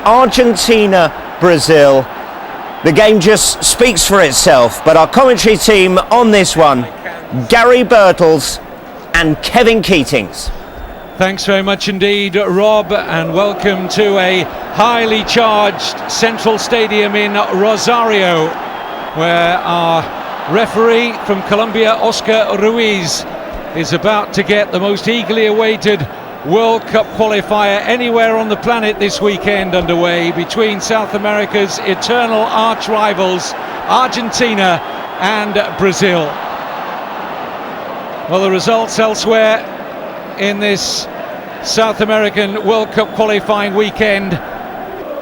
Argentina-Brazil. The game just speaks for itself, but our commentary team on this one, Gary Birtles and Kevin Keatings. Thanks very much indeed, Rob, and welcome to a highly charged Central Stadium in Rosario, where our referee from Colombia, Oscar Ruiz, is about to get the most eagerly awaited World Cup qualifier anywhere on the planet this weekend underway between South America's eternal arch rivals, Argentina and Brazil. Well, the results elsewhere in this South American World Cup qualifying weekend,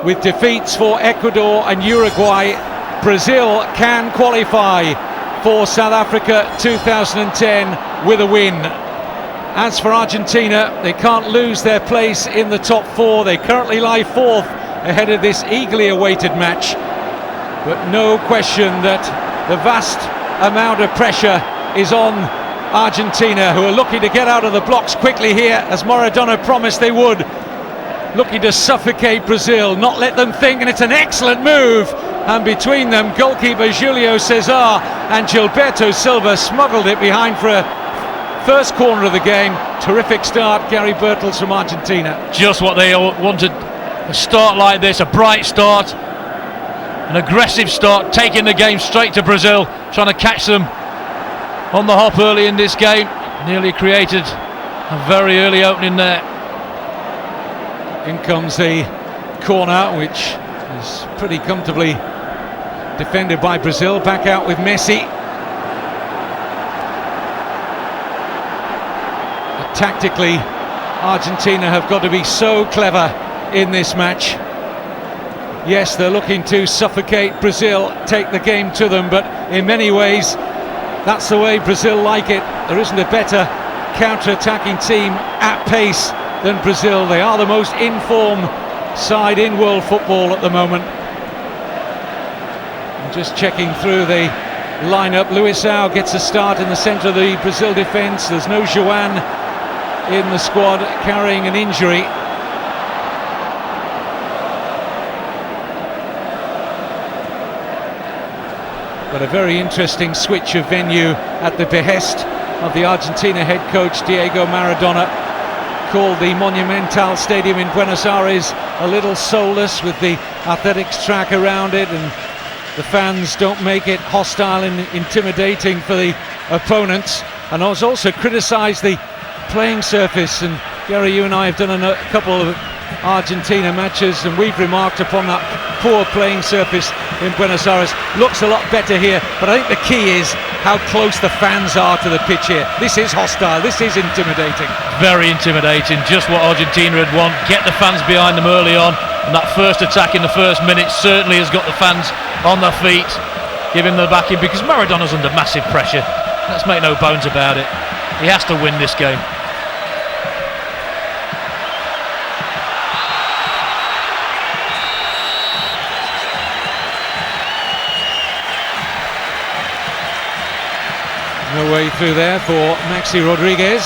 with defeats for Ecuador and Uruguay, Brazil can qualify for South Africa 2010 with a win. As for Argentina, they can't lose their place in the top four. They currently lie fourth ahead of this eagerly awaited match. But no question that the vast amount of pressure is on Argentina, who are looking to get out of the blocks quickly here, as Maradona promised they would. Looking to suffocate Brazil, not let them think, and it's an excellent move. And between them, goalkeeper Julio Cesar and Gilberto Silva smuggled it behind for a first corner of the game. Terrific start, Gary Birtles from Argentina. Just what they wanted, a start like this, a bright start, an aggressive start, taking the game straight to Brazil, trying to catch them on the hop early in this game. Nearly created a very early opening there. In comes the corner, which is pretty comfortably defended by Brazil. Back out with Messi. Tactically, Argentina have got to be so clever in this match. Yes, they're looking to suffocate Brazil, take the game to them, but in many ways that's the way Brazil like it. There isn't a better counter-attacking team at pace than Brazil. They are the most in-form side in world football at the moment. And just checking through the lineup, Luisao gets a start in the centre of the Brazil defence. There's no Joan in the squad, carrying an injury. But a very interesting switch of venue at the behest of the Argentina head coach Diego Maradona. Called the Monumental Stadium in Buenos Aires a little soulless, with the athletics track around it, and the fans don't make it hostile and intimidating for the opponents. And I was also criticised the playing surface, and Gary, you and I have done a couple of Argentina matches, and we've remarked upon that poor playing surface in Buenos Aires. Looks a lot better here, but I think the key is how close the fans are to the pitch here. This is hostile, this is intimidating. Very intimidating, just what Argentina had want. Get the fans behind them early on, and that first attack in the first minute certainly has got the fans on their feet, giving them the backing, because Maradona's under massive pressure. Let's make no bones about it. He has to win this game. No way through there for Maxi Rodriguez.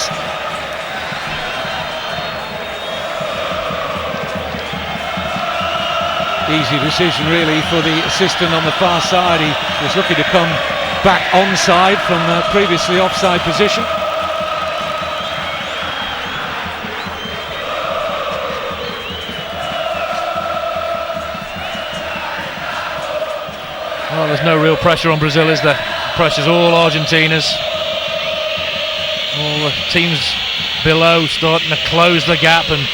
Easy decision really for the assistant on the far side. He was looking to come back onside from the previously offside position. Well, there's no real pressure on Brazil, is there? Pressure's all Argentina's. All the teams below starting to close the gap, and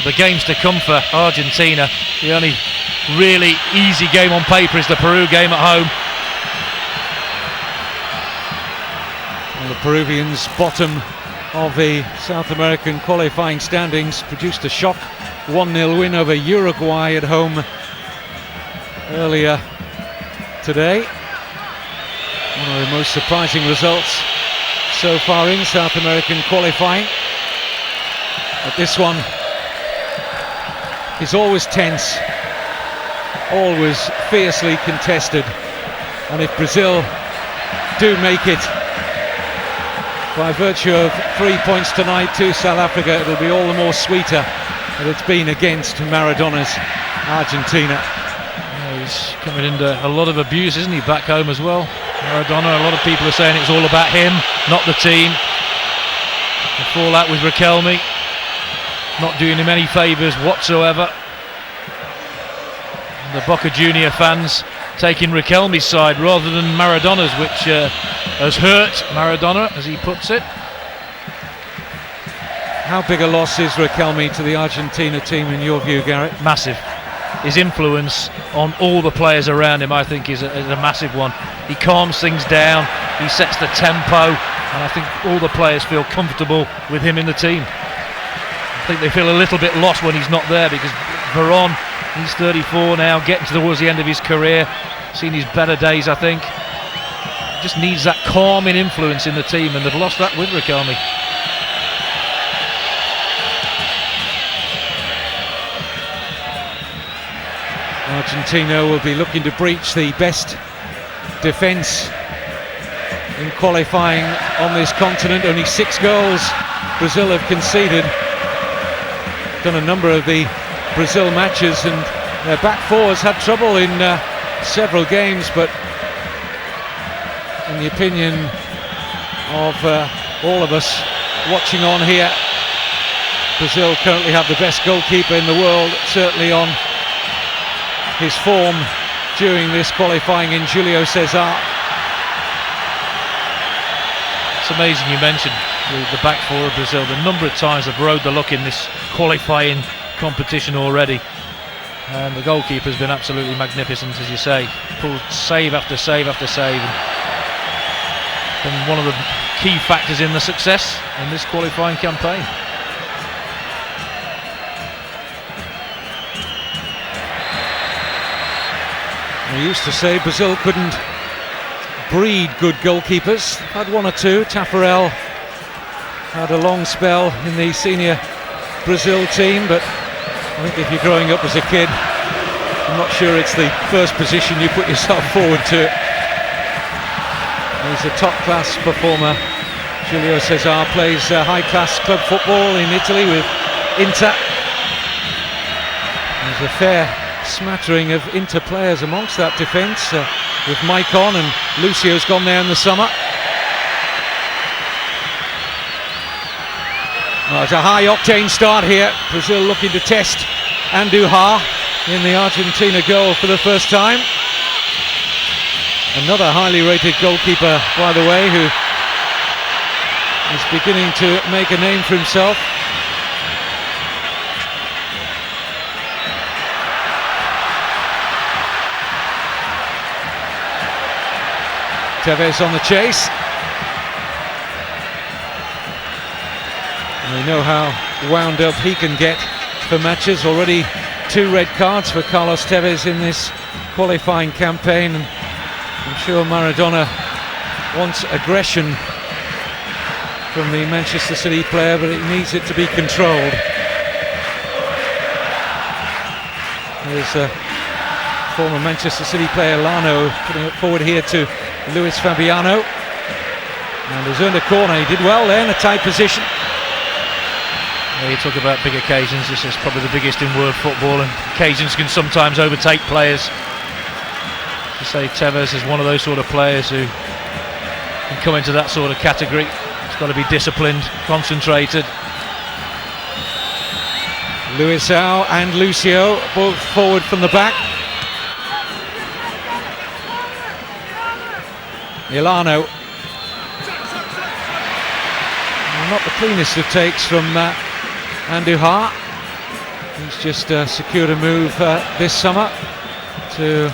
the games to come for Argentina. The only really easy game on paper is the Peru game at home. Well, the Peruvians, bottom of the South American qualifying standings, produced a shock 1-0 win over Uruguay at home earlier today. One of the most surprising results so far in South American qualifying. But this one is always tense, always fiercely contested. And if Brazil do make it by virtue of 3 points tonight to South Africa, it'll be all the more sweeter that it's been against Maradona's Argentina. Yeah, he's coming into a lot of abuse, isn't he, back home as well? Maradona, a lot of people are saying it's all about him, not the team. The fallout with Riquelme, not doing him any favours whatsoever. And the Boca Junior fans taking Riquelme's side rather than Maradona's, which has hurt Maradona, as he puts it. How big a loss is Riquelme to the Argentina team in your view, Garrett? Massive. His influence on all the players around him, I think, is a massive one. He calms things down, he sets the tempo, and I think all the players feel comfortable with him in the team. I think they feel a little bit lost when he's not there, because Veron, he's 34 now, getting towards the end of his career, seen his better days, I think. Just needs that calming influence in the team, and they've lost that with Riquelme. Argentina will be looking to breach the best defence in qualifying on this continent. Only 6 goals Brazil have conceded. Done a number of the Brazil matches, and their back four has had trouble in several games, but in the opinion of all of us watching on here, Brazil currently have the best goalkeeper in the world, certainly on his form during this qualifying in Julio Cesar. It's amazing you mentioned the back four of Brazil, the number of times they've rode the luck in this qualifying competition already, and the goalkeeper's been absolutely magnificent, as you say, pulled save after save after save, and been one of the key factors in the success in this qualifying campaign. We used to say Brazil couldn't breed good goalkeepers. Had one or two. Tafarel had a long spell in the senior Brazil team, but I think if you're growing up as a kid, I'm not sure it's the first position you put yourself forward to. He's a top-class performer. Julio Cesar plays high-class club football in Italy with Inter. There's a fair smattering of Inter players amongst that defence, with Maicon, and Lucio's gone there in the summer. Well, it's a high-octane start here. Brazil looking to test Andujar in the Argentina goal for the first time. Another highly rated goalkeeper, by the way, who is beginning to make a name for himself. Tevez on the chase. And we know how wound up he can get for matches. Already 2 red cards for Carlos Tevez in this qualifying campaign. And I'm sure Maradona wants aggression from the Manchester City player, but it needs it to be controlled. There's a former Manchester City player, Lano, putting it forward here to Luis Fabiano, and has earned a corner. He did well there in a tight position. Yeah, you talk about big occasions, this is probably the biggest in world football, and occasions can sometimes overtake players. To say Tevez is one of those sort of players who can come into that sort of category. He's got to be disciplined, concentrated. Luisao and Lucio both forward from the back. Milano, not the cleanest of takes from Andujar. He's just secured a move this summer to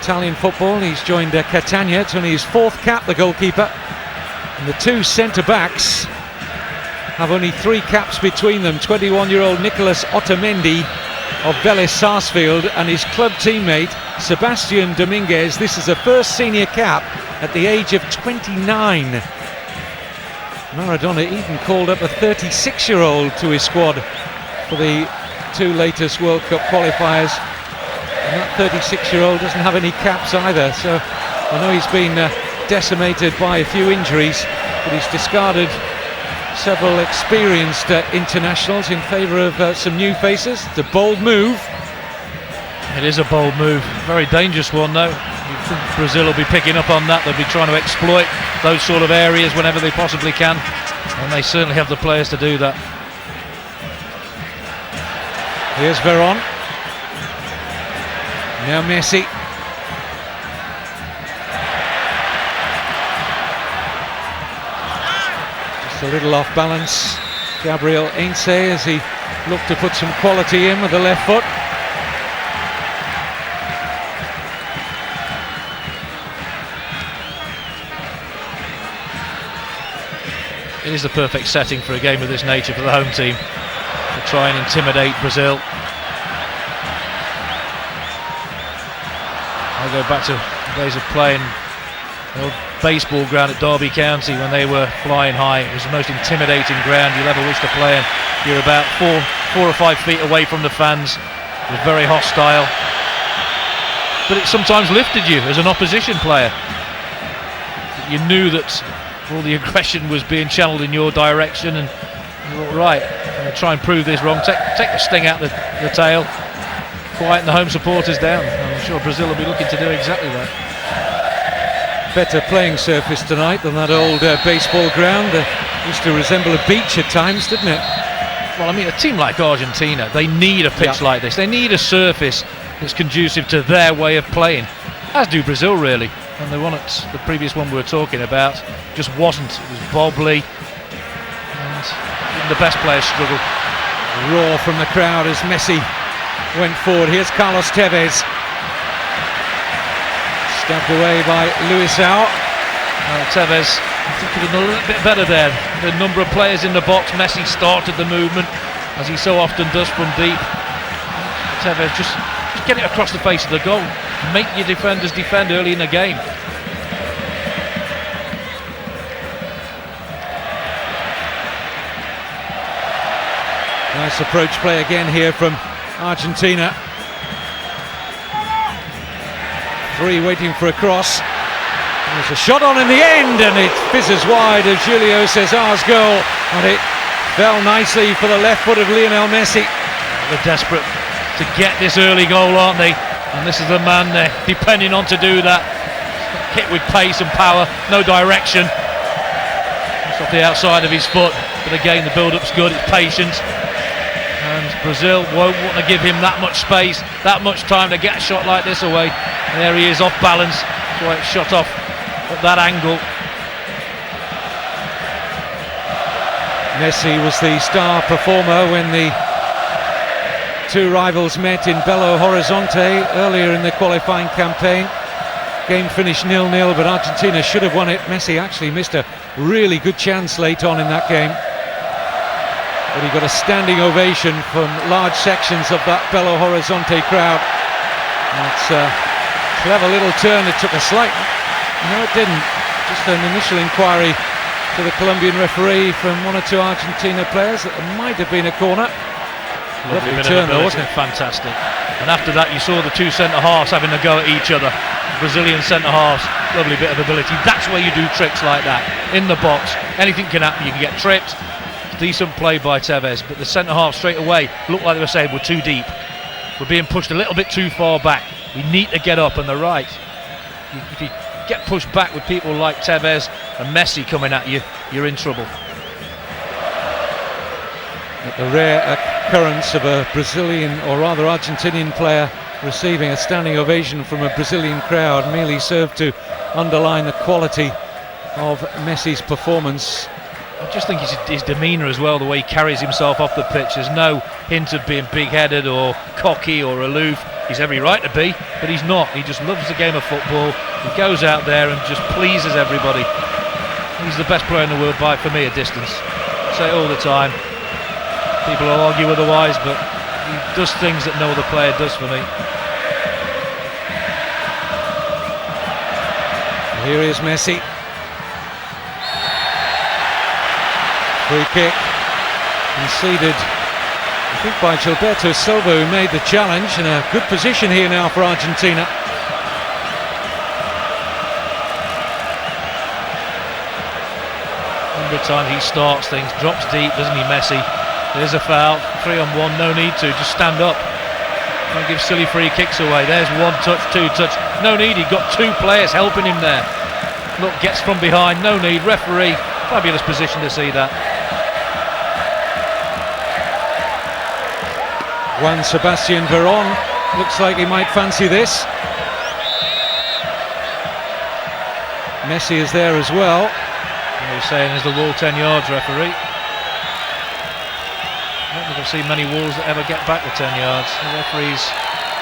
Italian football. He's joined Catania. It's only his 4th cap, the goalkeeper, and the 2 centre-backs have only 3 caps between them. 21-year-old Nicolas Otamendi of Vélez Sarsfield and his club teammate Sebastian Dominguez. This is a first senior cap at the age of 29. Maradona even called up a 36-year-old to his squad for the 2 latest World Cup qualifiers, and that 36-year-old doesn't have any caps either. So I know he's been decimated by a few injuries, but he's discarded several experienced internationals in favour of some new faces. It's a bold move, It is a bold move, very dangerous one though. Brazil will be picking up on that. They'll be trying to exploit those sort of areas whenever they possibly can, and they certainly have the players to do that. Here's Veron. Now Messi. Just a little off balance, Gabriel Heinze, as he looked to put some quality in with the left foot. It is the perfect setting for a game of this nature for the home team, to try and intimidate Brazil. I'll go back to the days of playing the old baseball ground at Derby County when they were flying high. It was the most intimidating ground you'll ever wish to play in. You're about four or 5 feet away from the fans. It was very hostile, but it sometimes lifted you as an opposition player. You knew that all the aggression was being channeled in your direction, and you thought, right, I'm going to try and prove this wrong, take the sting out the tail, quieten the home supporters down. I'm sure Brazil will be looking to do exactly that. Better playing surface tonight than that old baseball ground. Used to resemble a beach at times, didn't it? Well, I mean, a team like Argentina, they need a pitch like this. They need a surface that's conducive to their way of playing, as do Brazil really. And the one at the previous one we were talking about just wasn't. It was wobbly, and even the best players struggled. A roar from the crowd as Messi went forward. Here's Carlos Tevez, stabbed away by Luisao. Tevez, I think could have done a little bit better there. The number of players in the box. Messi started the movement, as he so often does from deep. Tevez just get it across the face of the goal. Make your defenders defend early in the game. Nice approach play again here from Argentina. 3 waiting for a cross. There's a shot on in the end, and it fizzes wide of Julio Cesar's goal, and it fell nicely for the left foot of Lionel Messi. They're desperate to get this early goal, aren't they? And this is the man they're depending on to do that. Hit with pace and power, no direction. It's off the outside of his foot, but again the build-up's good, it's patient. And Brazil won't want to give him that much space, that much time to get a shot like this away. And there he is, off balance. That's why it's shot off at that angle. Messi was the star performer when the two rivals met in Belo Horizonte earlier in the qualifying campaign. Game finished 0-0, but Argentina should have won it. Messi actually missed a really good chance late on in that game, but he got a standing ovation from large sections of that Belo Horizonte crowd. It's a clever little turn. It took a slight... No, it didn't. Just an initial inquiry to the Colombian referee from 1 or 2 Argentina players that there might have been a corner. Lovely turn though, wasn't it? Fantastic. And after that you saw the 2 centre-halves having a go at each other. Brazilian centre-halves, lovely bit of ability. That's where you do tricks like that. In the box, anything can happen. You can get tripped. Decent play by Tevez, but the centre-halves straight away looked like they were saying we're too deep. We're being pushed a little bit too far back. We need to get up, and they're right. If you get pushed back with people like Tevez and Messi coming at you, you're in trouble. The rare occurrence of a Brazilian, or rather Argentinian player receiving a standing ovation from a Brazilian crowd merely served to underline the quality of Messi's performance. I just think his demeanour as well, the way he carries himself off the pitch. There's no hint of being big-headed or cocky or aloof. He's every right to be, but he's not. He just loves the game of football. He goes out there and just pleases everybody. He's the best player in the world by, for me, a distance. I say it all the time. People will argue otherwise, but he does things that no other player does for me. Here is Messi. Free kick conceded, I think, by Gilberto Silva, who made the challenge. In a good position here now for Argentina. Every time he starts things, drops deep, doesn't he, Messi? There's a foul, 3-on-1, no need to, just stand up. Don't give silly free kicks away. There's one touch, two touch. No need, he got two players helping him there. Look, gets from behind, no need. Referee, fabulous position to see that. Juan Sebastian Veron looks like he might fancy this. Messi is there as well. He's saying there's the wall 10 yards, referee. I don't think I've seen many walls that ever get back to 10 yards. The referee's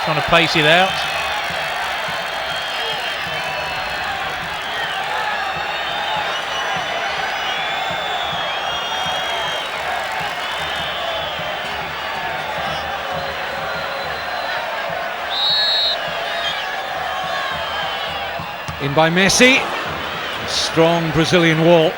trying to pace it out. In by Messi. Strong Brazilian wall.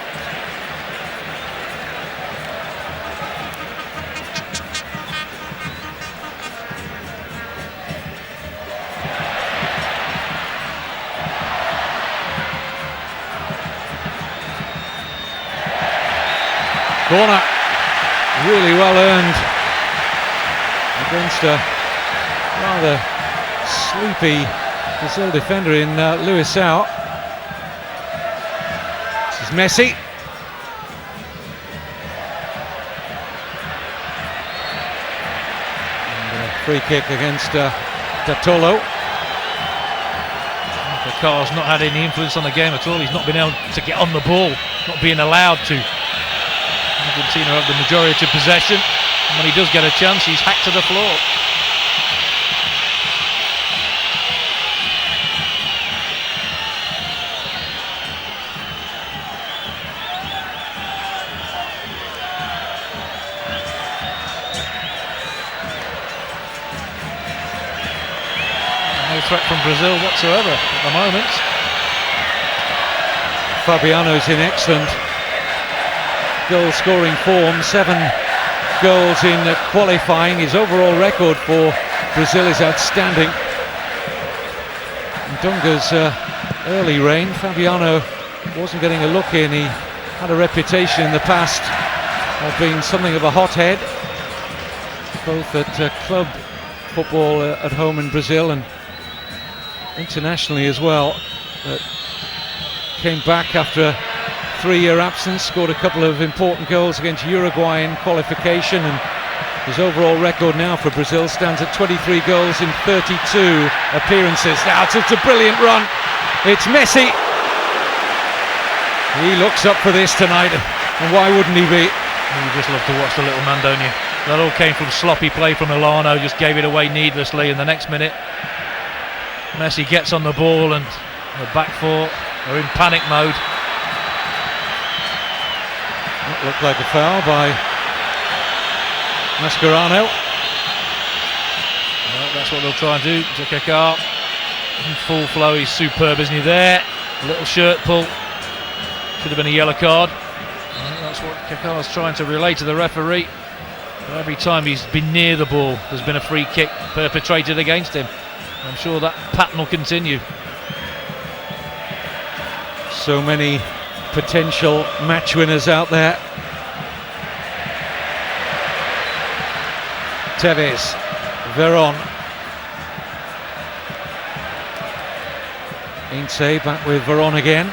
Corner, really well earned against a rather sleepy Brazil defender in Luisao. This is Messi. And a free kick against Datolo. Kaká's not had any influence on the game at all. He's not been able to get on the ball, not being allowed to. Argentina have the majority of possession, and when he does get a chance, he's hacked to the floor. No threat from Brazil whatsoever at the moment. Fabiano's in excellent goal scoring form, 7 goals in qualifying. His overall record for Brazil is outstanding. In Dunga's early reign, Fabiano wasn't getting a look in. He had a reputation in the past of being something of a hothead, both at club football at home in Brazil and internationally as well. But came back after a 3-year absence, scored a couple of important goals against Uruguay in qualification, and his overall record now for Brazil stands at 23 goals in 32 appearances. Now it's a brilliant run. It's Messi. He looks up for this tonight, and why wouldn't he be? You just love to watch the little man, don't you? That all came from sloppy play from Milano, just gave it away needlessly, and the next minute Messi gets on the ball and the back four are in panic mode. That looked like a foul by Mascherano. Well, that's what they'll try and do. Kaká in full flow, he's superb, isn't he? There, a little shirt pull, should have been a yellow card. That's what Kaká's trying to relay to the referee. But every time he's been near the ball, there's been a free kick perpetrated against him. I'm sure that pattern will continue. So many potential match winners out there. Tevez, Veron, Ince back with Veron again.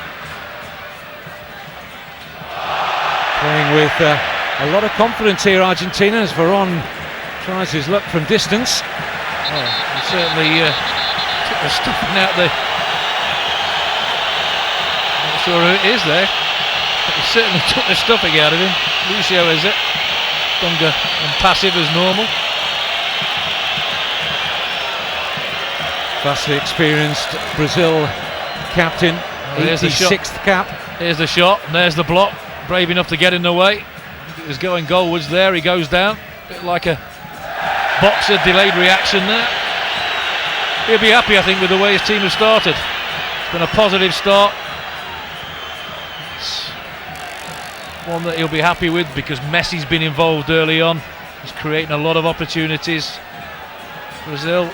Playing with a lot of confidence here, Argentina, as Veron tries his luck from distance. Well, he certainly took the stuffing out the... Not sure who it is there, but he certainly took the stuffing out of him. Lucio, is it? Dunga and passive as normal. Vastly experienced Brazil captain, 86th cap. Here's the shot, and there's the block. Brave enough to get in the way. It was going goalwards there, he goes down. A bit like a boxer, delayed reaction there. He'll be happy, I think, with the way his team has started. It's been a positive start. It's one that he'll be happy with because Messi's been involved early on. He's creating a lot of opportunities. Brazil,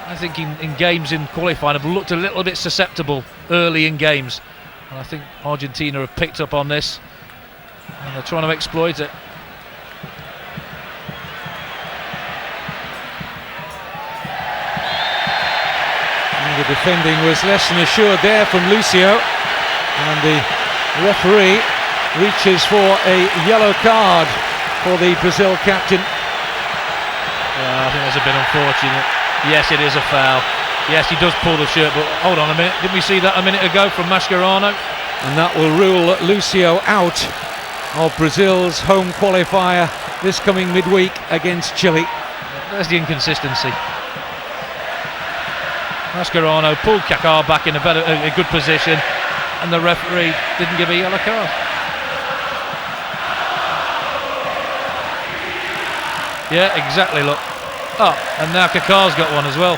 I think in games in qualifying, have looked a little bit susceptible early in games. And I think Argentina have picked up on this. And they're trying to exploit it. The defending was less than assured there from Lucio, and the referee reaches for a yellow card for the Brazil captain. I think that's a bit unfortunate. Yes, it is a foul. Yes, he does pull the shirt, but hold on a minute. Didn't we see that a minute ago from Mascherano? And that will rule Lucio out of Brazil's home qualifier this coming midweek against Chile. There's the inconsistency. Mascherano pulled Kaká back in a good position, and the referee didn't give a yellow card. Yeah, exactly, look. Oh, and now Kaká's got one as well.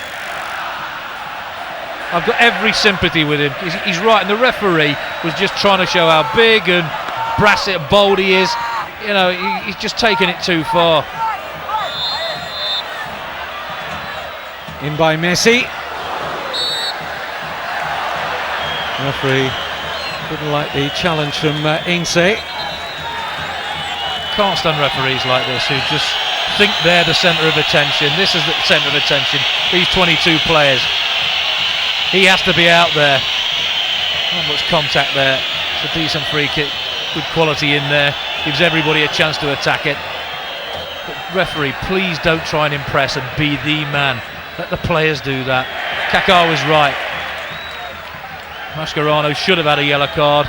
I've got every sympathy with him. He's right, and the referee was just trying to show how big and brass and bold he is. You know, he's just taken it too far. In by Messi. Referee didn't like the challenge from Ince. Can't stand referees like this who just think they're the centre of attention. This is the centre of attention. These 22 players. He has to be out there. Not much contact there. It's a decent free kick. Good quality in there. Gives everybody a chance to attack it. But referee, please don't try and impress and be the man. Let the players do that. Kaká was right. Mascherano should have had a yellow card.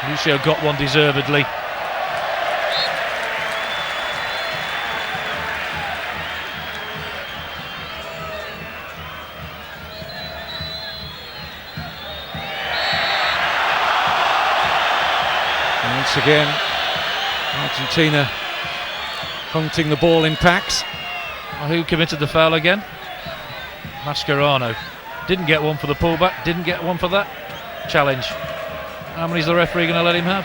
Lucio got one deservedly. Once again, Argentina hunting the ball in packs. Who committed the foul again? Mascherano. Didn't get one for the pullback, didn't get one for that challenge. How many's the referee going to let him have?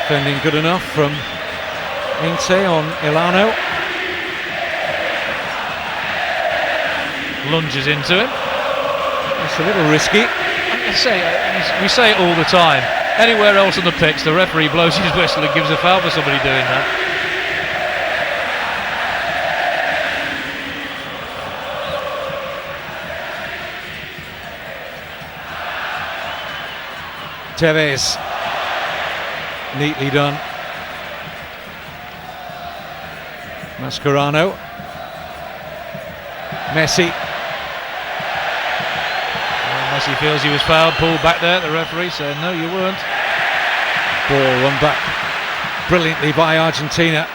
Defending good enough from Ince on Elano. Lunges into him. It's a little risky. We say it all the time. Anywhere else on the pitch, the referee blows his whistle and gives a foul for somebody doing that. Tevez. Neatly done. Mascherano. Messi. Messi feels he was fouled, pulled back there. The referee said, no, you weren't. Ball run back brilliantly by Argentina.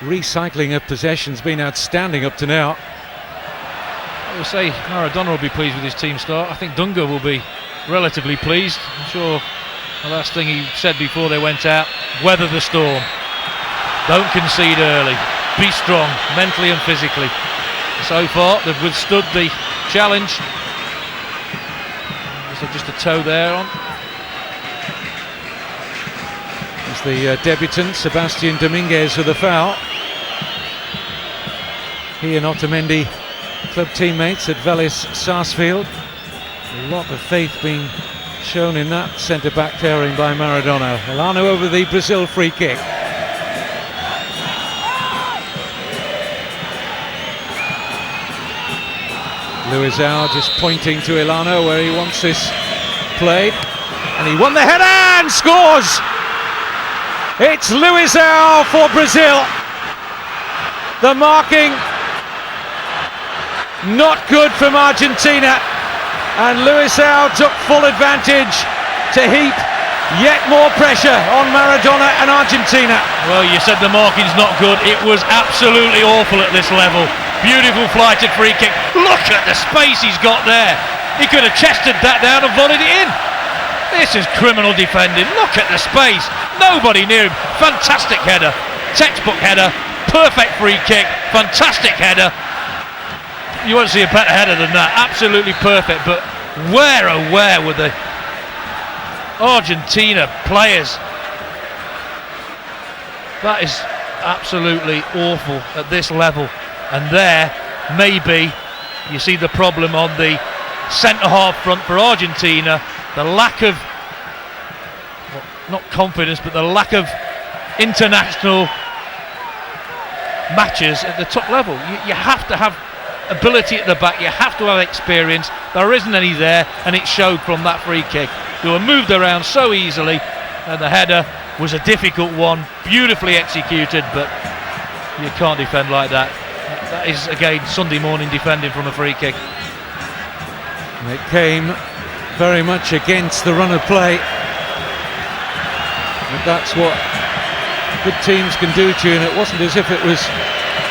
Recycling of possession's been outstanding up to now. I will say Maradona will be pleased with his team start. I think Dunga will be relatively pleased. I'm sure the last thing he said before they went out, weather the storm. Don't concede early. Be strong, mentally and physically. So far, they've withstood the challenge. So just a toe there on. It's the debutant Sebastian Dominguez with a foul. He and Otamendi, club teammates at Vélez Sarsfield. A lot of faith being shown in that centre-back pairing by Maradona. Elano over the Brazil free kick. Luizão just pointing to Elano where he wants this played, and he won the header and scores! It's Luizão for Brazil. The marking not good from Argentina, and Luizão took full advantage to heap yet more pressure on Maradona and Argentina. Well, you said the marking's not good. It was absolutely awful at this level. Beautiful flighted free kick. Look at the space he's got there. He could have chested that down and volleyed it in. This is criminal defending. Look at the space. Nobody near him. Fantastic header. Textbook header. Perfect free kick. Fantastic header. You won't see a better header than that. Absolutely perfect. But where, oh where were the Argentina players? That is absolutely awful at this level. And there, maybe, you see the problem on the centre-half front for Argentina. The lack of, well, not confidence, but the lack of international matches at the top level. You have to have ability at the back, you have to have experience. There isn't any there, and it showed from that free kick. They were moved around so easily, and the header was a difficult one, beautifully executed, but you can't defend like that. That is, again, Sunday morning defending from a free kick. It came very much against the run of play, but that's what good teams can do to you, and it wasn't as if it was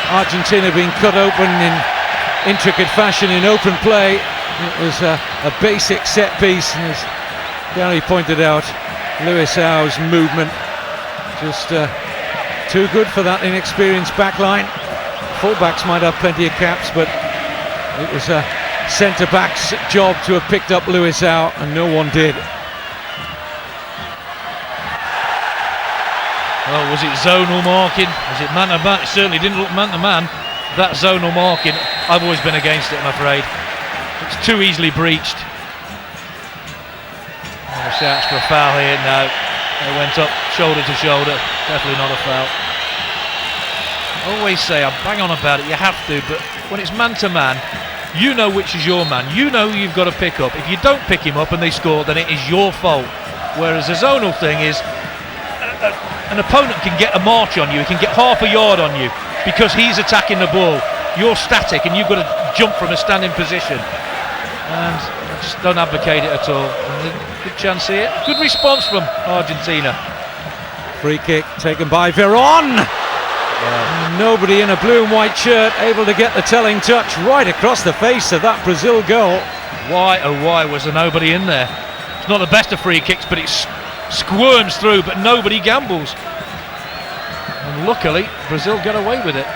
Argentina being cut open in intricate fashion in open play. It was a basic set piece, and as Gary pointed out, Luisão's movement just too good for that inexperienced backline. Fullbacks might have plenty of caps, but it was a centre-back's job to have picked up Luisão, and no one did. Well, was it zonal marking? Was it man-to-man? It certainly didn't look man-to-man. That zonal marking, I've always been against it, I'm afraid. It's too easily breached. Shouts for a foul here. No, they went up shoulder to shoulder. Definitely not a foul. I always say, I bang on about it, you have to, but when it's man-to-man, you know which is your man. You know who you've got to pick up. If you don't pick him up and they score, then it is your fault. Whereas the zonal thing is, an opponent can get a march on you, he can get half a yard on you because he's attacking the ball. You're static and you've got to jump from a standing position. And I just don't advocate it at all. Good chance here. Good response from Argentina. Free kick taken by Veron. Yeah. Nobody in a blue and white shirt able to get the telling touch right across the face of that Brazil goal. Why, oh why was there nobody in there? It's not the best of free kicks, but it squirms through, but nobody gambles. And luckily, Brazil got away with it.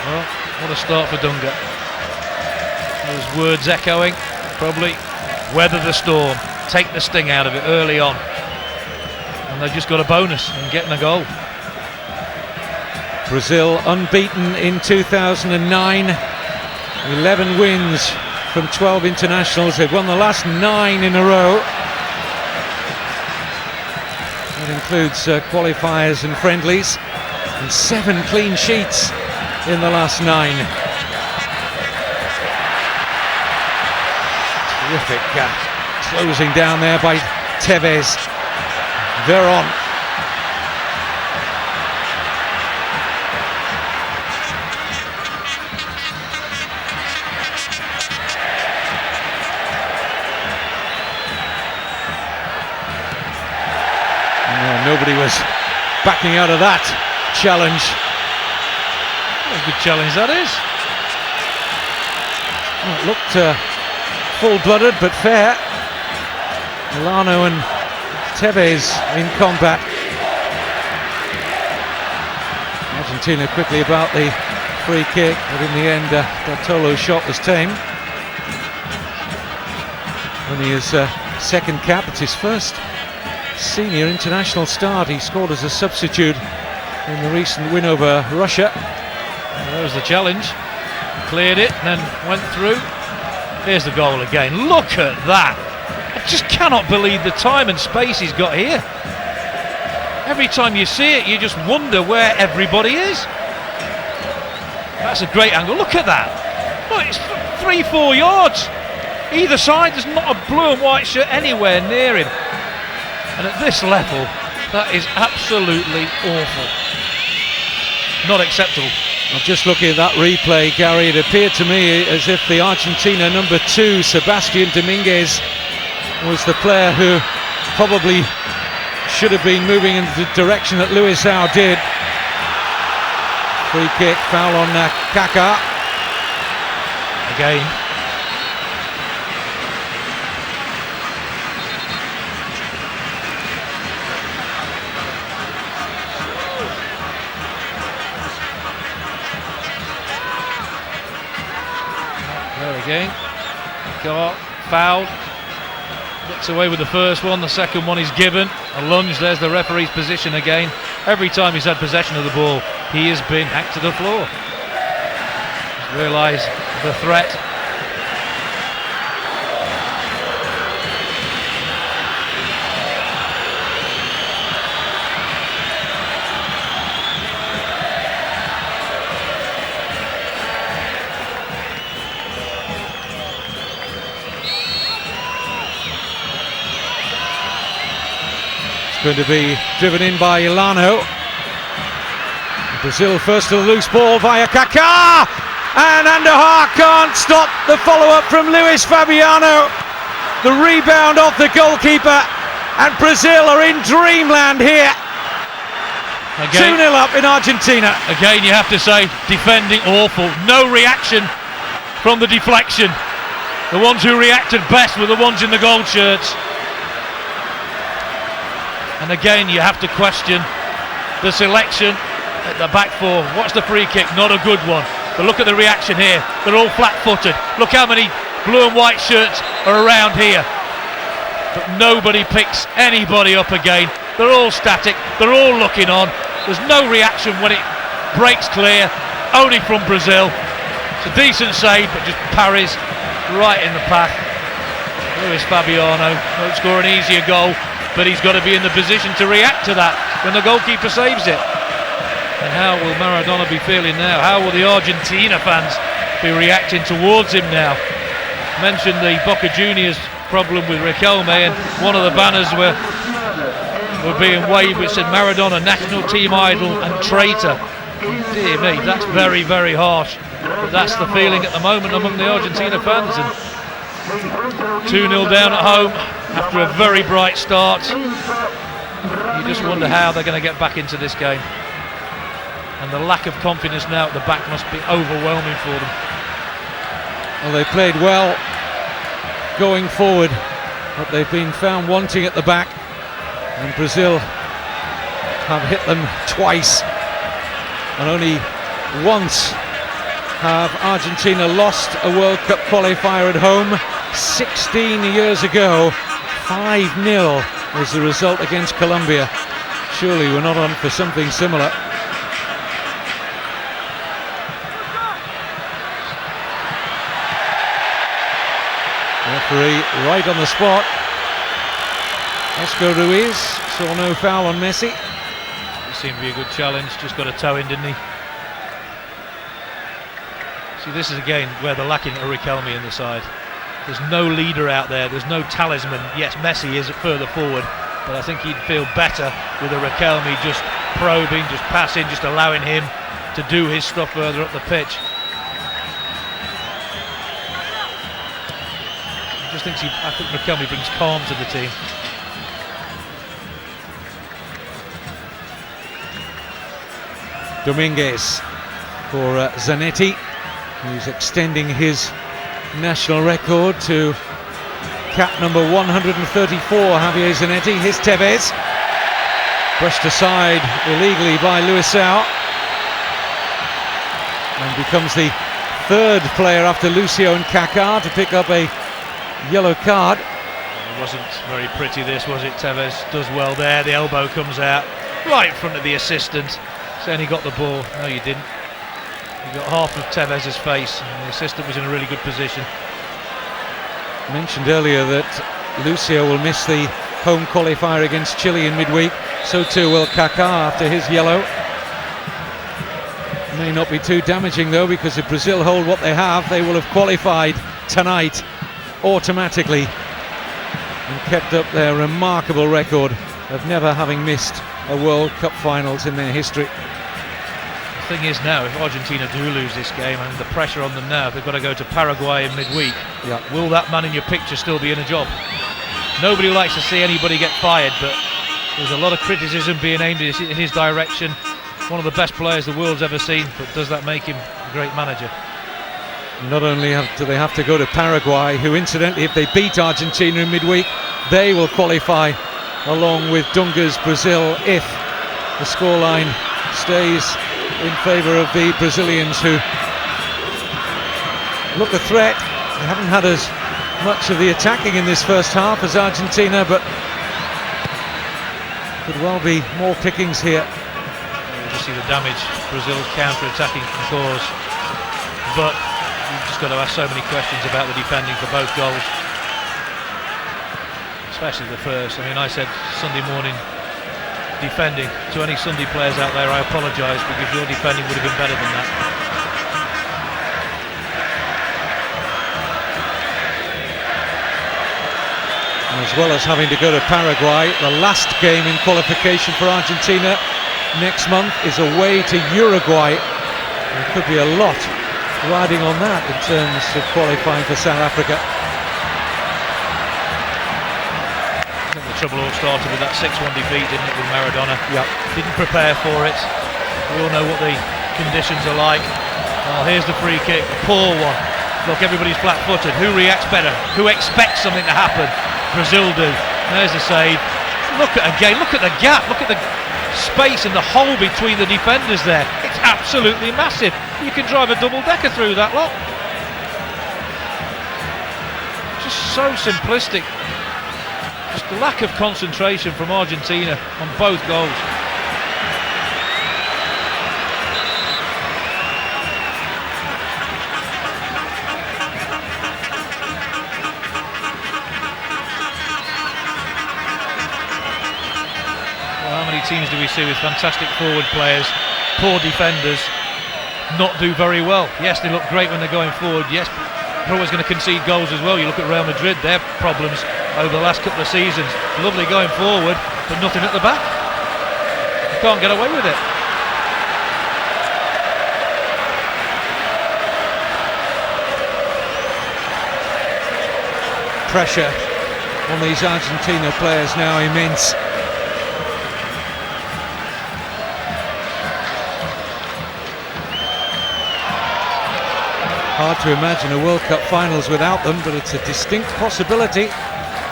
Well, what a start for Dunga. Those words echoing, probably weather the storm, take the sting out of it early on. And they just got a bonus in getting a goal. Brazil unbeaten in 2009, 11 wins from 12 internationals. They've won the last 9 in a row. That includes qualifiers and friendlies, and 7 clean sheets in the last 9. Terrific closing down there by Tevez. Veron. Nobody was backing out of that challenge. What a good challenge that is. Well, it looked full-blooded but fair. Milano and Tevez in combat. Argentina quickly about the free kick, but in the end Bartolo's shot was tame. Only his second cap, it's his first senior international start. He scored as a substitute in the recent win over Russia. There was the challenge, cleared it and then went through. Here's the goal again. Look at that. I just cannot believe the time and space he's got here. Every time you see it, you just wonder where everybody is. That's a great angle. Look at that. Look, it's 3-4 yards either side. There's not a blue and white shirt anywhere near him. And at this level, that is absolutely awful. Not acceptable. Well, just looking at that replay, Gary, it appeared to me as if the Argentina number 2, Sebastian Dominguez, was the player who probably should have been moving in the direction that Luisão did. Free kick, foul on Kaká. Again. Again, got fouled, gets away with the first one, the second one is given, a lunge. There's the referee's position again. Every time he's had possession of the ball, he has been hacked to the floor. realise the threat. Going to be driven in by Ilano. Brazil first to the loose ball via Kaká, and Andujar can't stop the follow-up from Luis Fabiano. The rebound off the goalkeeper, and Brazil are in dreamland here. 2-0 up in Argentina. Again, you have to say, defending awful. No reaction from the deflection. The ones who reacted best were the ones in the gold shirts. And again, you have to question the selection at the back four. What's the free kick? Not a good one. But look at the reaction here. They're all flat-footed. Look how many blue and white shirts are around here. But nobody picks anybody up again. They're all static. They're all looking on. There's no reaction when it breaks clear. Only from Brazil. It's a decent save, but just parries right in the path. Luis Fabiano won't score an easier goal, but he's got to be in the position to react to that when the goalkeeper saves it. And how will Maradona be feeling now? How will the Argentina fans be reacting towards him now? Mentioned the Boca Juniors problem with Riquelme, and one of the banners were being waved which said Maradona, national team idol and traitor. Dear me, that's very, very harsh. But that's the feeling at the moment among the Argentina fans. And 2-0 down at home after a very bright start. You just wonder how they're going to get back into this game. And the lack of confidence now at the back must be overwhelming for them. Well, they played well going forward, but they've been found wanting at the back. And Brazil have hit them twice. And only once have Argentina lost a World Cup qualifier at home. 16 years ago, 5-0 was the result against Colombia. Surely we're not on for something similar. Referee right on the spot. Oscar Ruiz saw no foul on Messi. It seemed to be a good challenge, just got a toe in, didn't he? See, this is again where they're lacking a Riquelme in the side. There's no leader out there, there's no talisman. Yes, Messi is further forward, but I think he'd feel better with a Riquelme just probing, just passing, just allowing him to do his stuff further up the pitch. I think Riquelme brings calm to the team. Dominguez for Zanetti, who's extending his national record to cap number 134, Javier Zanetti. Here's Tevez, brushed aside illegally by Luisao, and becomes the third player after Lucio and Kaká to pick up a yellow card. It wasn't very pretty, this, was it? Tevez does well there, the elbow comes out right in front of the assistant, saying he got the ball. No, you didn't. You got half of Tevez's face, and the assistant was in a really good position. Mentioned earlier that Lucio will miss the home qualifier against Chile in midweek. So too will Kaká after his yellow. May not be too damaging though, because if Brazil hold what they have, they will have qualified tonight automatically and kept up their remarkable record of never having missed a World Cup finals in their history. The thing is now, if Argentina do lose this game, and the pressure on them now, they've got to go to Paraguay in midweek. Yeah. Will that man in your picture still be in a job? Nobody likes to see anybody get fired, but there's a lot of criticism being aimed in his direction. One of the best players the world's ever seen, but does that make him a great manager? Not only do they have to go to Paraguay, who incidentally, if they beat Argentina in midweek, they will qualify along with Dunga's Brazil if the scoreline stays in favour of the Brazilians, who look a threat. They haven't had as much of the attacking in this first half as Argentina, but could well be more pickings here. You see the damage Brazil's counter-attacking can cause, but You've just got to ask so many questions about the defending for both goals, especially the first. I mean, I said Sunday morning defending to any Sunday players out there, I apologise, because your defending would have been better than that. As well as having to go to Paraguay, the last game in qualification for Argentina next month is away to Uruguay. There could be a lot riding on that in terms of qualifying for South Africa. I think the trouble all started with that 6-1 defeat, didn't it, with Maradona? Yep. Didn't prepare for it. We all know what the conditions are like. Well, here's the free kick, a poor one. Look, everybody's flat-footed. Who reacts better? Who expects something to happen? Brazil do. There's the save. Look at again. Look at the gap. Look at the space and the hole between the defenders there. It's absolutely massive. You can drive a double-decker through that lot. Just so simplistic. Just the lack of concentration from Argentina on both goals. Well, how many teams do we see with fantastic forward players, poor defenders, not do very well? Yes, they look great when they're going forward. Yes, they're always going to concede goals as well. You look at Real Madrid, their problems over the last couple of seasons. Lovely going forward, but nothing at the back. You can't get away with it. Pressure on these Argentina players now immense. Hard to imagine a World Cup finals without them, but it's a distinct possibility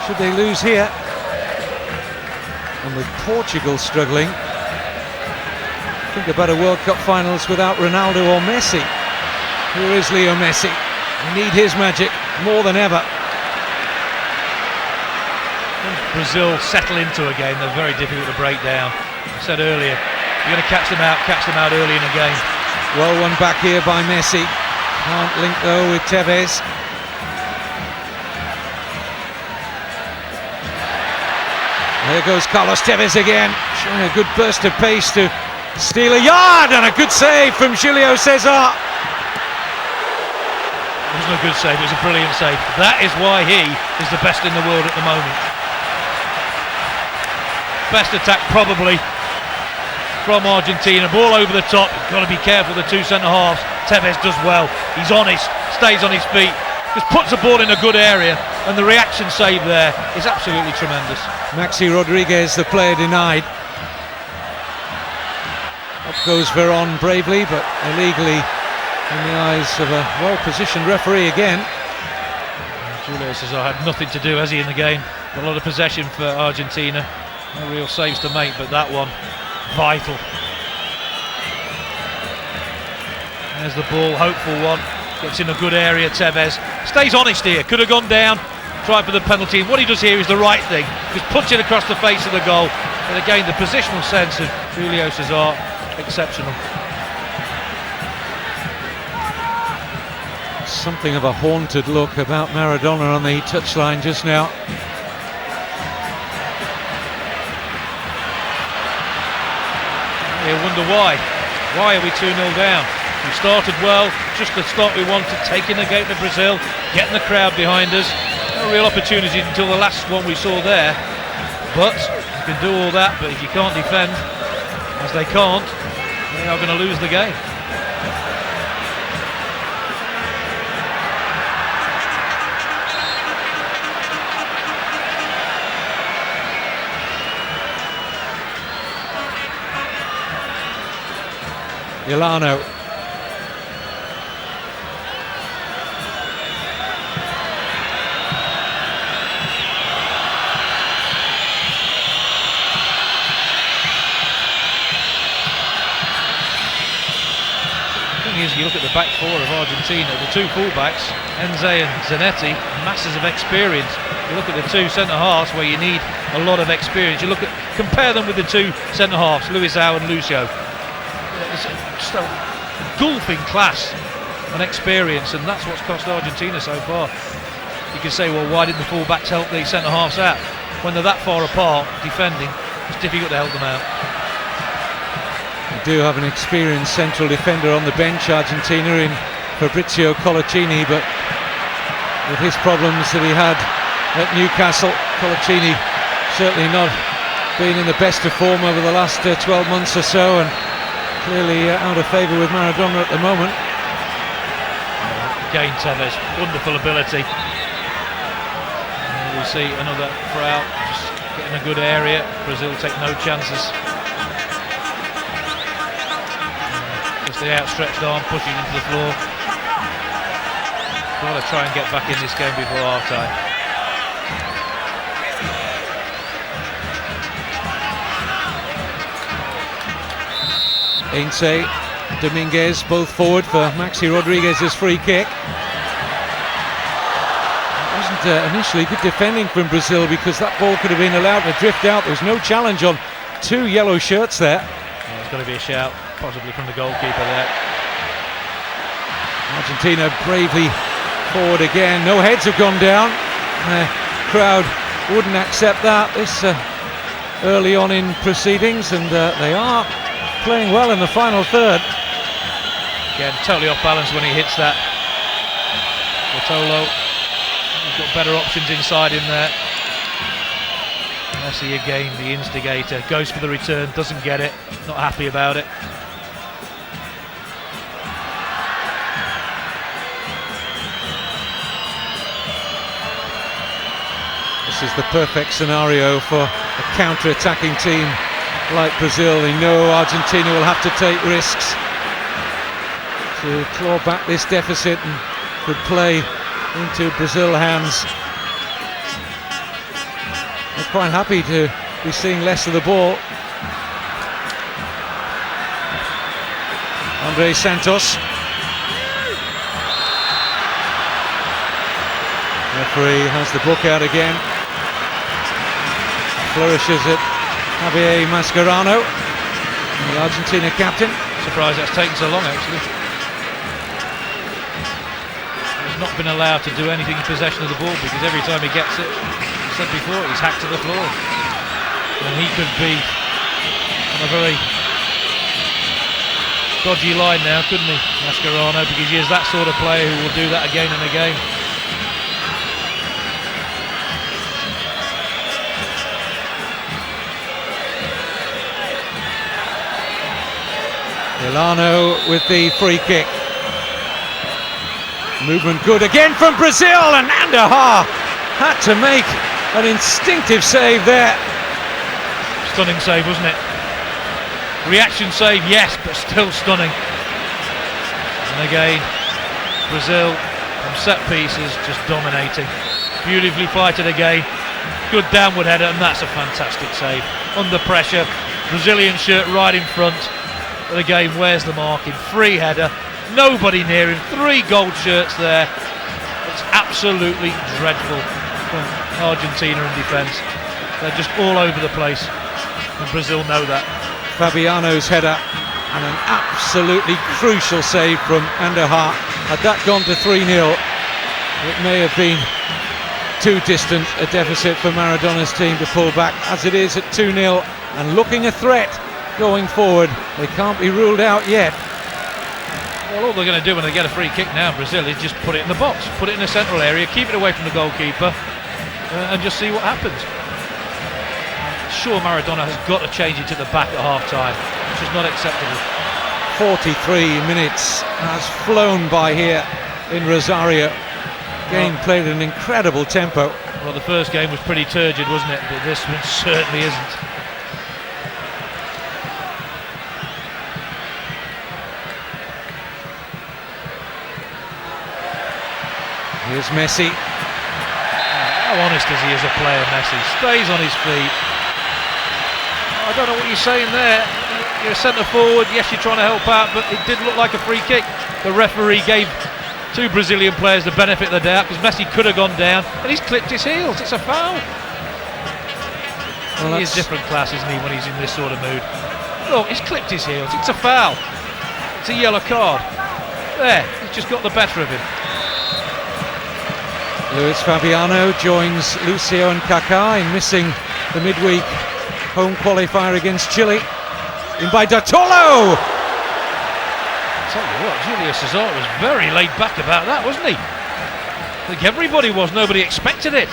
should they lose here. And with Portugal struggling, think about a World Cup finals without Ronaldo or Messi. Here is Leo Messi. We need his magic more than ever. Once Brazil settle into a game, they're very difficult to break down. I said earlier, you're going to catch them out early in a game. Well, one back here by Messi. Can't link though with Tevez. There goes Carlos Tevez again, showing a good burst of pace to steal a yard, and a good save from Julio Cesar. It wasn't a good save, it was a brilliant save. That is why he is the best in the world at the moment. Best attack probably from Argentina, ball over the top. You've got to be careful, the two centre-halves. Tevez does well, he's honest, stays on his feet, just puts the ball in a good area, and the reaction save there is absolutely tremendous. Maxi Rodriguez, the player denied. Up goes Veron bravely, but illegally in the eyes of a well-positioned referee again. Julio Cesar had nothing to do, has he, in the game? A lot of possession for Argentina, no real saves to make, but that one, vital. There's the ball, hopeful one, gets in a good area. Tevez stays honest here, could have gone down, tried for the penalty, and what he does here is the right thing, just puts it across the face of the goal. And again, the positional sense of Julio Cesar, exceptional. Something of a haunted look about Maradona on the touchline just now. You wonder why. Why are we 2-0 down? We started well, just the start we wanted, taking the game to Brazil, getting the crowd behind us. No real opportunity until the last one we saw there. But you can do all that, but if you can't defend, as they can't, they are going to lose the game. Ilano. Is you look at the back four of Argentina, the two fullbacks, Enze and Zanetti, masses of experience. You look at the two centre-halves where you need a lot of experience. You look at, compare them with the two centre-halves, Luisao and Lucio. It's just a golfing class and experience, and that's what's cost Argentina so far. You can say, well, why didn't the full-backs help the centre-halves out? When they're that far apart defending, it's difficult to help them out. They do have an experienced central defender on the bench, Argentina, in Fabrizio Colaccini, but with his problems that he had at Newcastle, Colaccini certainly not been in the best of form over the last 12 months or so, and clearly out of favour with Maradona at the moment. Again, Tevez, wonderful ability. We see another throw out, just getting a good area. Brazil take no chances. Just the outstretched arm pushing into the floor. Got to try and get back in this game before half time. Ainse, Dominguez both forward for Maxi Rodriguez's free kick. It wasn't initially good defending from Brazil, because that ball could have been allowed to drift out. There was no challenge on two yellow shirts there. Well, there's got to be a shout, possibly from the goalkeeper there. Argentina bravely forward again. No heads have gone down. The crowd wouldn't accept that this early on in proceedings, and they are playing well in the final third. Again, totally off balance when he hits that. Rotolo, he's got better options inside him there. Messi again, the instigator, goes for the return, doesn't get it, not happy about it. This is the perfect scenario for a counter-attacking team like Brazil. They know Argentina will have to take risks to claw back this deficit, and could play into Brazil hands. They're quite happy to be seeing less of the ball. Andre Santos. Referee has the book out again. Flourishes at Javier Mascherano, the Argentina captain. Surprised that's taken so long, actually. He's not been allowed to do anything in possession of the ball, because every time he gets it, I said before, he's hacked to the floor. And he could be on a very dodgy line now, couldn't he, Mascherano, because he is that sort of player who will do that again and again. Milano with the free kick. Movement good again from Brazil, and Andujar had to make an instinctive save there. Stunning save, wasn't it? Reaction save, yes, but still stunning. And again, Brazil from set pieces just dominating. Beautifully fighted again. Good downward header, and that's a fantastic save. Under pressure, Brazilian shirt right in front. But again, where's the marking? Free header, nobody near him, 3 gold shirts there. It's absolutely dreadful from Argentina in defence. They're just all over the place, and Brazil know that. Fabiano's header, and an absolutely crucial save from Andujar. Had that gone to 3-0, it may have been too distant a deficit for Maradona's team to pull back. As it is at 2-0, and looking a threat going forward, they can't be ruled out yet. Well, all they're going to do when they get a free kick now, Brazil, is just put it in the box, put it in the central area, keep it away from the goalkeeper, and just see what happens. Sure, Maradona has got to change it to the back at half-time, which is not acceptable. 43 minutes has flown by here in Rosario. Game played at an incredible tempo. Well, the first game was pretty turgid, wasn't it? But this one certainly isn't. Here's Messi. How honest is he as a player, Messi? Stays on his feet. I don't know what you're saying there. You're a centre forward, yes, you're trying to help out, but it did look like a free kick. The referee gave 2 Brazilian players the benefit of the doubt, because Messi could have gone down, and he's clipped his heels. It's a foul. Well, he is different class, isn't he, when he's in this sort of mood? Look, he's clipped his heels. It's a foul. It's a yellow card. There, he's just got the better of him. Luis Fabiano joins Lucio and Kaká in missing the midweek home qualifier against Chile. In by Dartolo! Tell you what, Julio César was very laid back about that, wasn't he? I think everybody was, nobody expected it.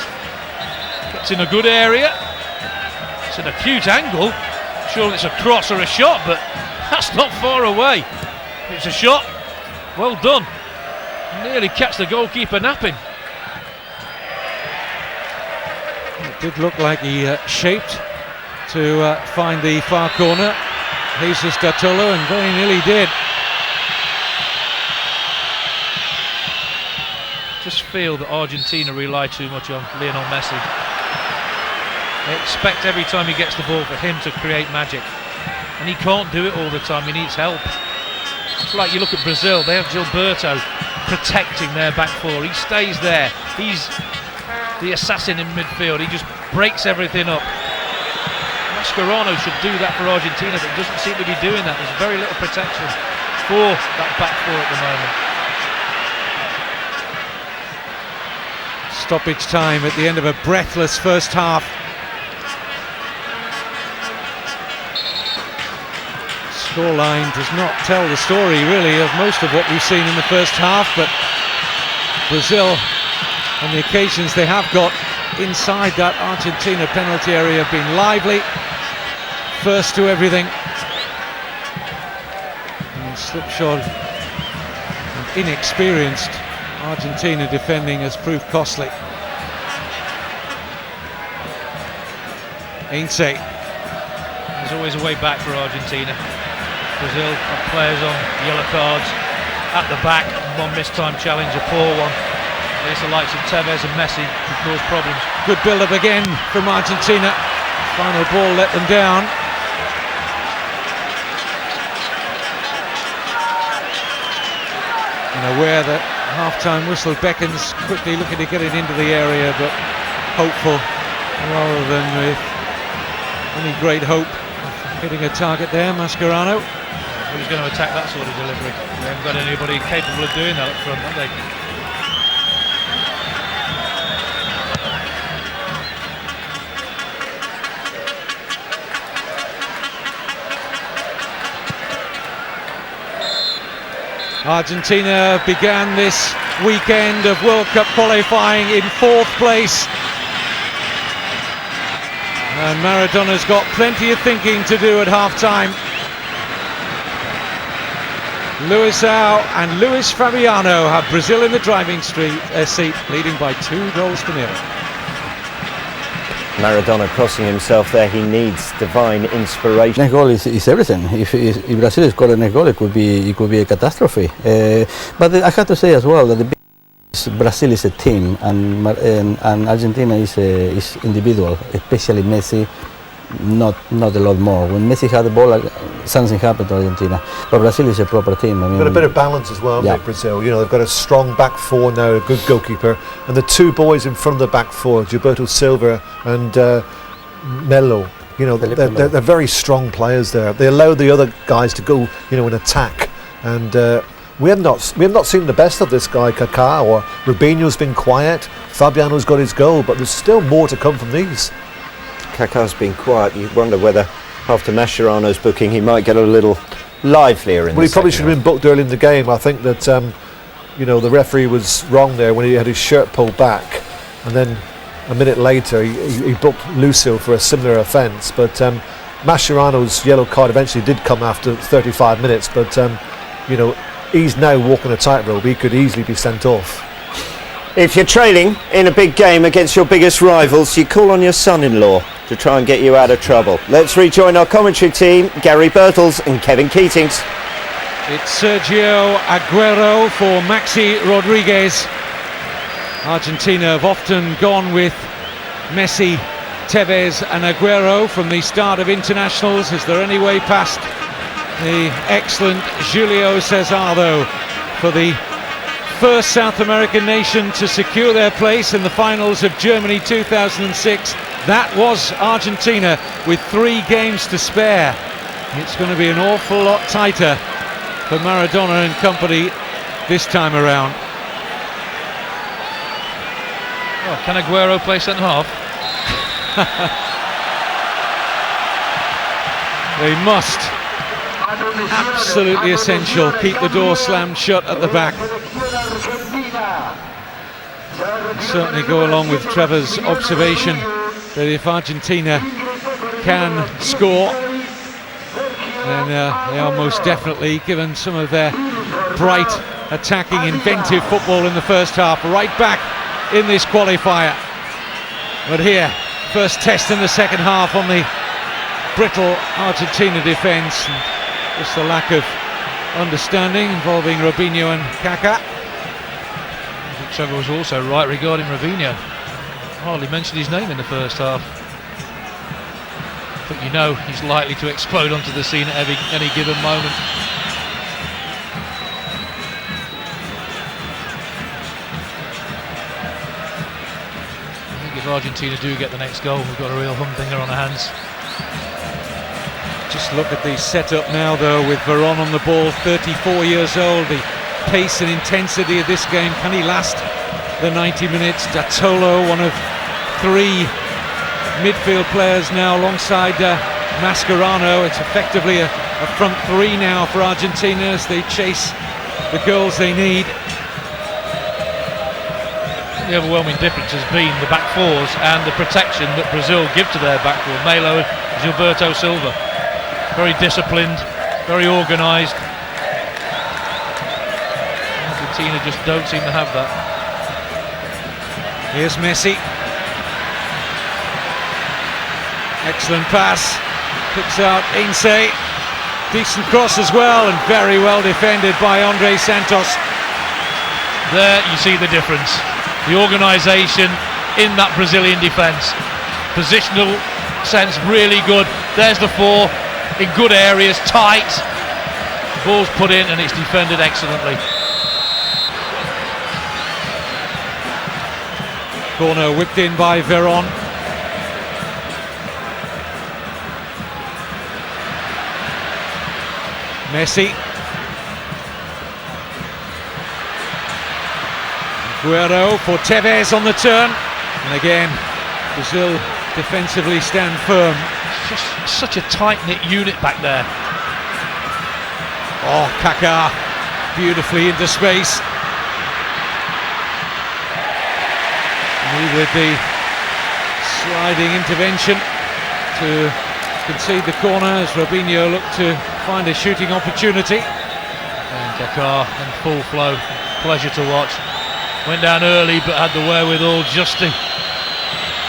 Gets in a good area. It's an acute angle. Sure it's a cross or a shot, but that's not far away. It's a shot. Well done. Nearly catch the goalkeeper napping. It did look like he shaped to find the far corner. Jesus Dartolo, and very nearly did. Just feel that Argentina rely too much on Lionel Messi. They expect every time he gets the ball for him to create magic, and he can't do it all the time. He needs help. It's like you look at Brazil, they have Gilberto protecting their back four. He stays there. He's the assassin in midfield. He just breaks everything up. Mascherano should do that for Argentina, but doesn't seem to be doing that. There's very little protection for that back four at the moment. Stoppage time at the end of a breathless first half. Scoreline does not tell the story really of most of what we've seen in the first half, but Brazil, on the occasions they have got inside that Argentina penalty area, have been lively, first to everything. And slipshod and inexperienced Argentina defending has proved costly. Ain't it? There's always a way back for Argentina. Brazil have players on yellow cards at the back. One missed time challenge, a poor one. There's the likes of Tevez and Messi who cause problems. Good build-up again from Argentina. Final ball let them down. And aware that half-time whistle beckons, quickly looking to get it into the area, but hopeful rather than with any great hope of hitting a target there. Mascherano. Who's going to attack that sort of delivery? They haven't got anybody capable of doing that up front, have they? Argentina began this weekend of World Cup qualifying in 4th place. And Maradona's got plenty of thinking to do at half-time. Luisao and Luis Fabiano have Brazil in the driving seat, leading by 2-0. Maradona crossing himself there. He needs divine inspiration. Next goal is everything. If Brazil scored a next goal, it could be a catastrophe. But I have to say as well that Brazil is a team, and Argentina is individual, especially Messi. Not a lot more. When Messi had the ball, something happened to Argentina. But Brazil is a proper team. I mean, got a bit of balance as well, yeah. Brazil. You know, they've got a strong back four now, a good goalkeeper, and the two boys in front of the back four, Gilberto Silva and Melo. You know, they're very strong players there. They allow the other guys to go, you know, and attack. And we have not seen the best of this guy, Kaká, or Rubinho's been quiet. Fabiano's got his goal, but there's still more to come from these. Kaká's been quiet. You wonder whether after Mascherano's booking he might get a little livelier in Well, he probably should have been booked early in the game. I think that you know, the referee was wrong there when he had his shirt pulled back, and then a minute later he booked Lucio for a similar offence. But Mascherano's yellow card eventually did come after 35 minutes, but you know, he's now walking a tightrope. He could easily be sent off. If you're trailing in a big game against your biggest rivals, you call on your son-in-law to try and get you out of trouble. Let's rejoin our commentary team, Gary Birtles and Kevin Keatings. It's Sergio Aguero for Maxi Rodriguez. Argentina have often gone with Messi, Tevez and Aguero from the start of internationals. Is there any way past the excellent Julio César, though, for the first South American nation to secure their place in the finals of Germany 2006? That was Argentina with 3 games to spare. It's going to be an awful lot tighter for Maradona and company this time around. Oh, can Aguero play centre half? They must. Absolutely essential. Keep the door slammed shut at the back. Certainly go along with Trevor's observation that if Argentina can score, then they are most definitely, given some of their bright, attacking, inventive football in the first half, right back in this qualifier. But here, first test in the second half on the brittle Argentina defence, and just the lack of understanding involving Robinho and Kaká. Trevor was also right regarding Robinho. Hardly mentioned his name in the first half. But you know he's likely to explode onto the scene at any given moment. I think if Argentina do get the next goal, we've got a real humdinger on our hands. Just look at the setup now though, with Veron on the ball, 34 years old. The pace and intensity of this game, can he last the 90 minutes? Dattolo, one of three midfield players now alongside Mascherano. It's effectively a front three now for Argentina as they chase the goals they need. The overwhelming difference has been the back fours and the protection that Brazil give to their back four. Melo and Gilberto Silva, very disciplined, very organised. Argentina just don't seem to have that. Here's Messi. Excellent pass. Picks out Ince. Decent cross as well, and very well defended by Andre Santos. There you see the difference. The organisation in that Brazilian defence. Positional sense really good. There's the four in good areas, tight. Ball's put in and it's defended excellently. Corner whipped in by Veron. Messi. Aguero for Tevez on the turn. And again, Brazil defensively stand firm. It's just such a tight-knit unit back there. Oh, Kaká beautifully into space. With the sliding intervention to concede the corner as Robinho looked to find a shooting opportunity. And Kaká in full flow, pleasure to watch. Went down early but had the wherewithal just to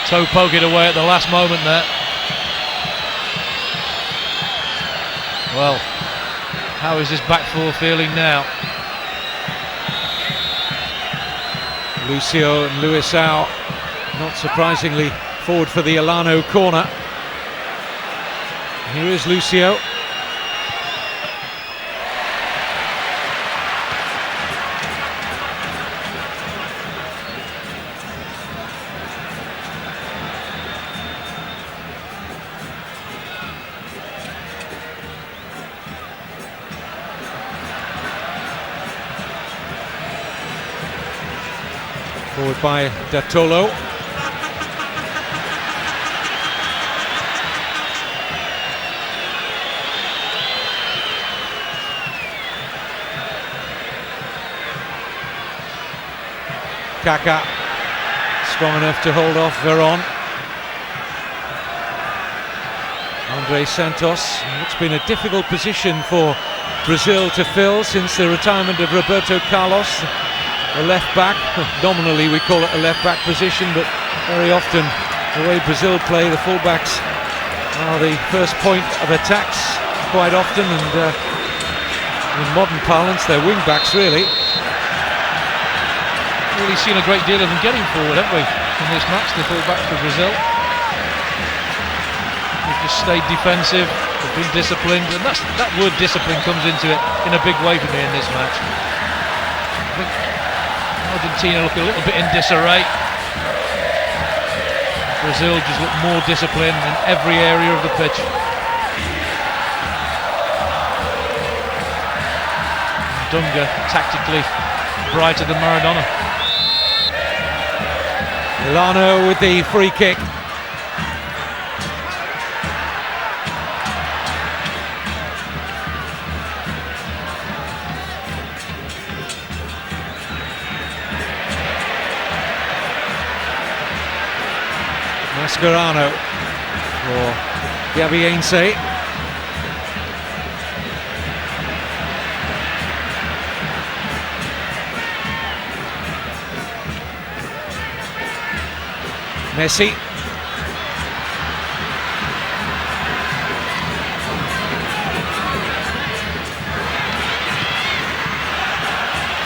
toe poke it away at the last moment there. Well, how is this back four feeling now? Lucio and Luisao, not surprisingly, forward for the Elano corner. Here is Lucio. Forward by Dattolo. Kaká strong enough to hold off Veron. Andre Santos. It's been a difficult position for Brazil to fill since the retirement of Roberto Carlos. A left back, nominally we call it a left back position, but very often the way Brazil play, the fullbacks are the first point of attacks quite often, and in modern parlance they're wing backs really. Really seen a great deal of them getting forward, haven't we, in this match, the fullbacks for Brazil. They've just stayed defensive, they've been disciplined, and that word discipline comes into it in a big way for me in this match. I think Argentina look a little bit in disarray. Brazil just look more disciplined in every area of the pitch. Dunga tactically brighter than Maradona. Milano with the free kick. Mascherano for Gabiense. Messi.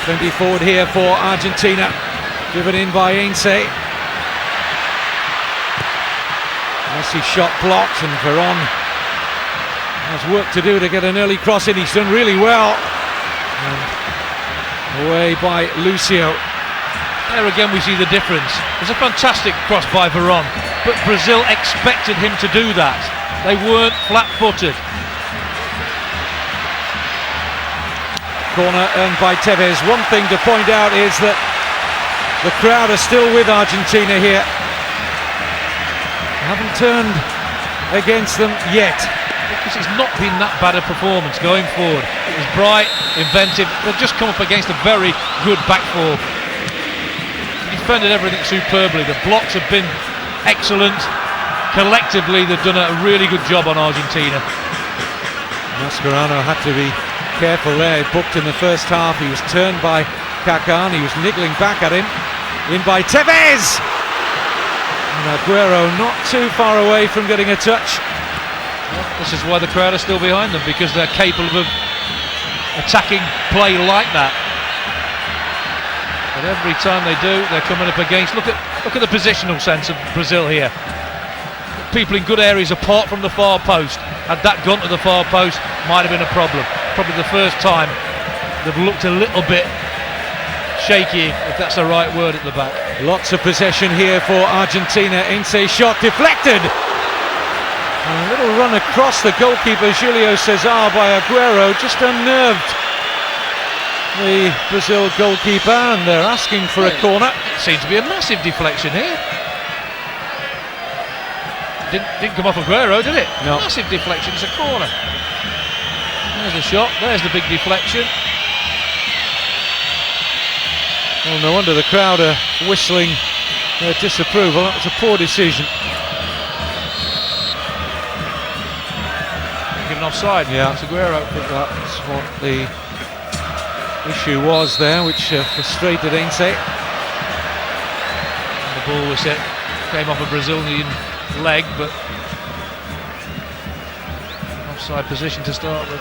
Plenty forward here for Argentina. Driven in by Ainse. Messi shot blocked, and Veron has work to do to get an early cross in. He's done really well. And away by Lucio. There again we see the difference. It's a fantastic cross by Veron, but Brazil expected him to do that. They weren't flat-footed. Corner earned by Tevez. One thing to point out is that the crowd are still with Argentina here. They haven't turned against them yet. Because it's not been that bad a performance going forward. It was bright, inventive. They've just come up against a very good back four. Defended everything superbly. The blocks have been excellent. Collectively, they've done a really good job on Argentina. Mascherano had to be careful there. He booked in the first half. He was turned by Kaká. He was niggling back at him. In by Tevez. And Aguero not too far away from getting a touch. Well, this is why the crowd are still behind them, because they're capable of attacking play like that. But every time they do, they're coming up against. Look at the positional sense of Brazil here. People in good areas apart from the far post. Had that gone to the far post, might have been a problem. Probably the first time they've looked a little bit shaky, if that's the right word, at the back. Lots of possession here for Argentina. Ainse shot deflected. And a little run across the goalkeeper Julio Cesar by Aguero, just unnerved the Brazil goalkeeper, and they're asking for a corner. It seems to be a massive deflection here. Didn't come off Aguero, did it? No. Massive deflection, it's a corner. There's the shot, there's the big deflection. Well, no wonder the crowd are whistling their disapproval. That was a poor decision. Given offside, yeah. It's Aguero. I think that's what the issue was there, which frustrated Ainse. The ball was hit, came off a Brazilian leg, but offside position to start with.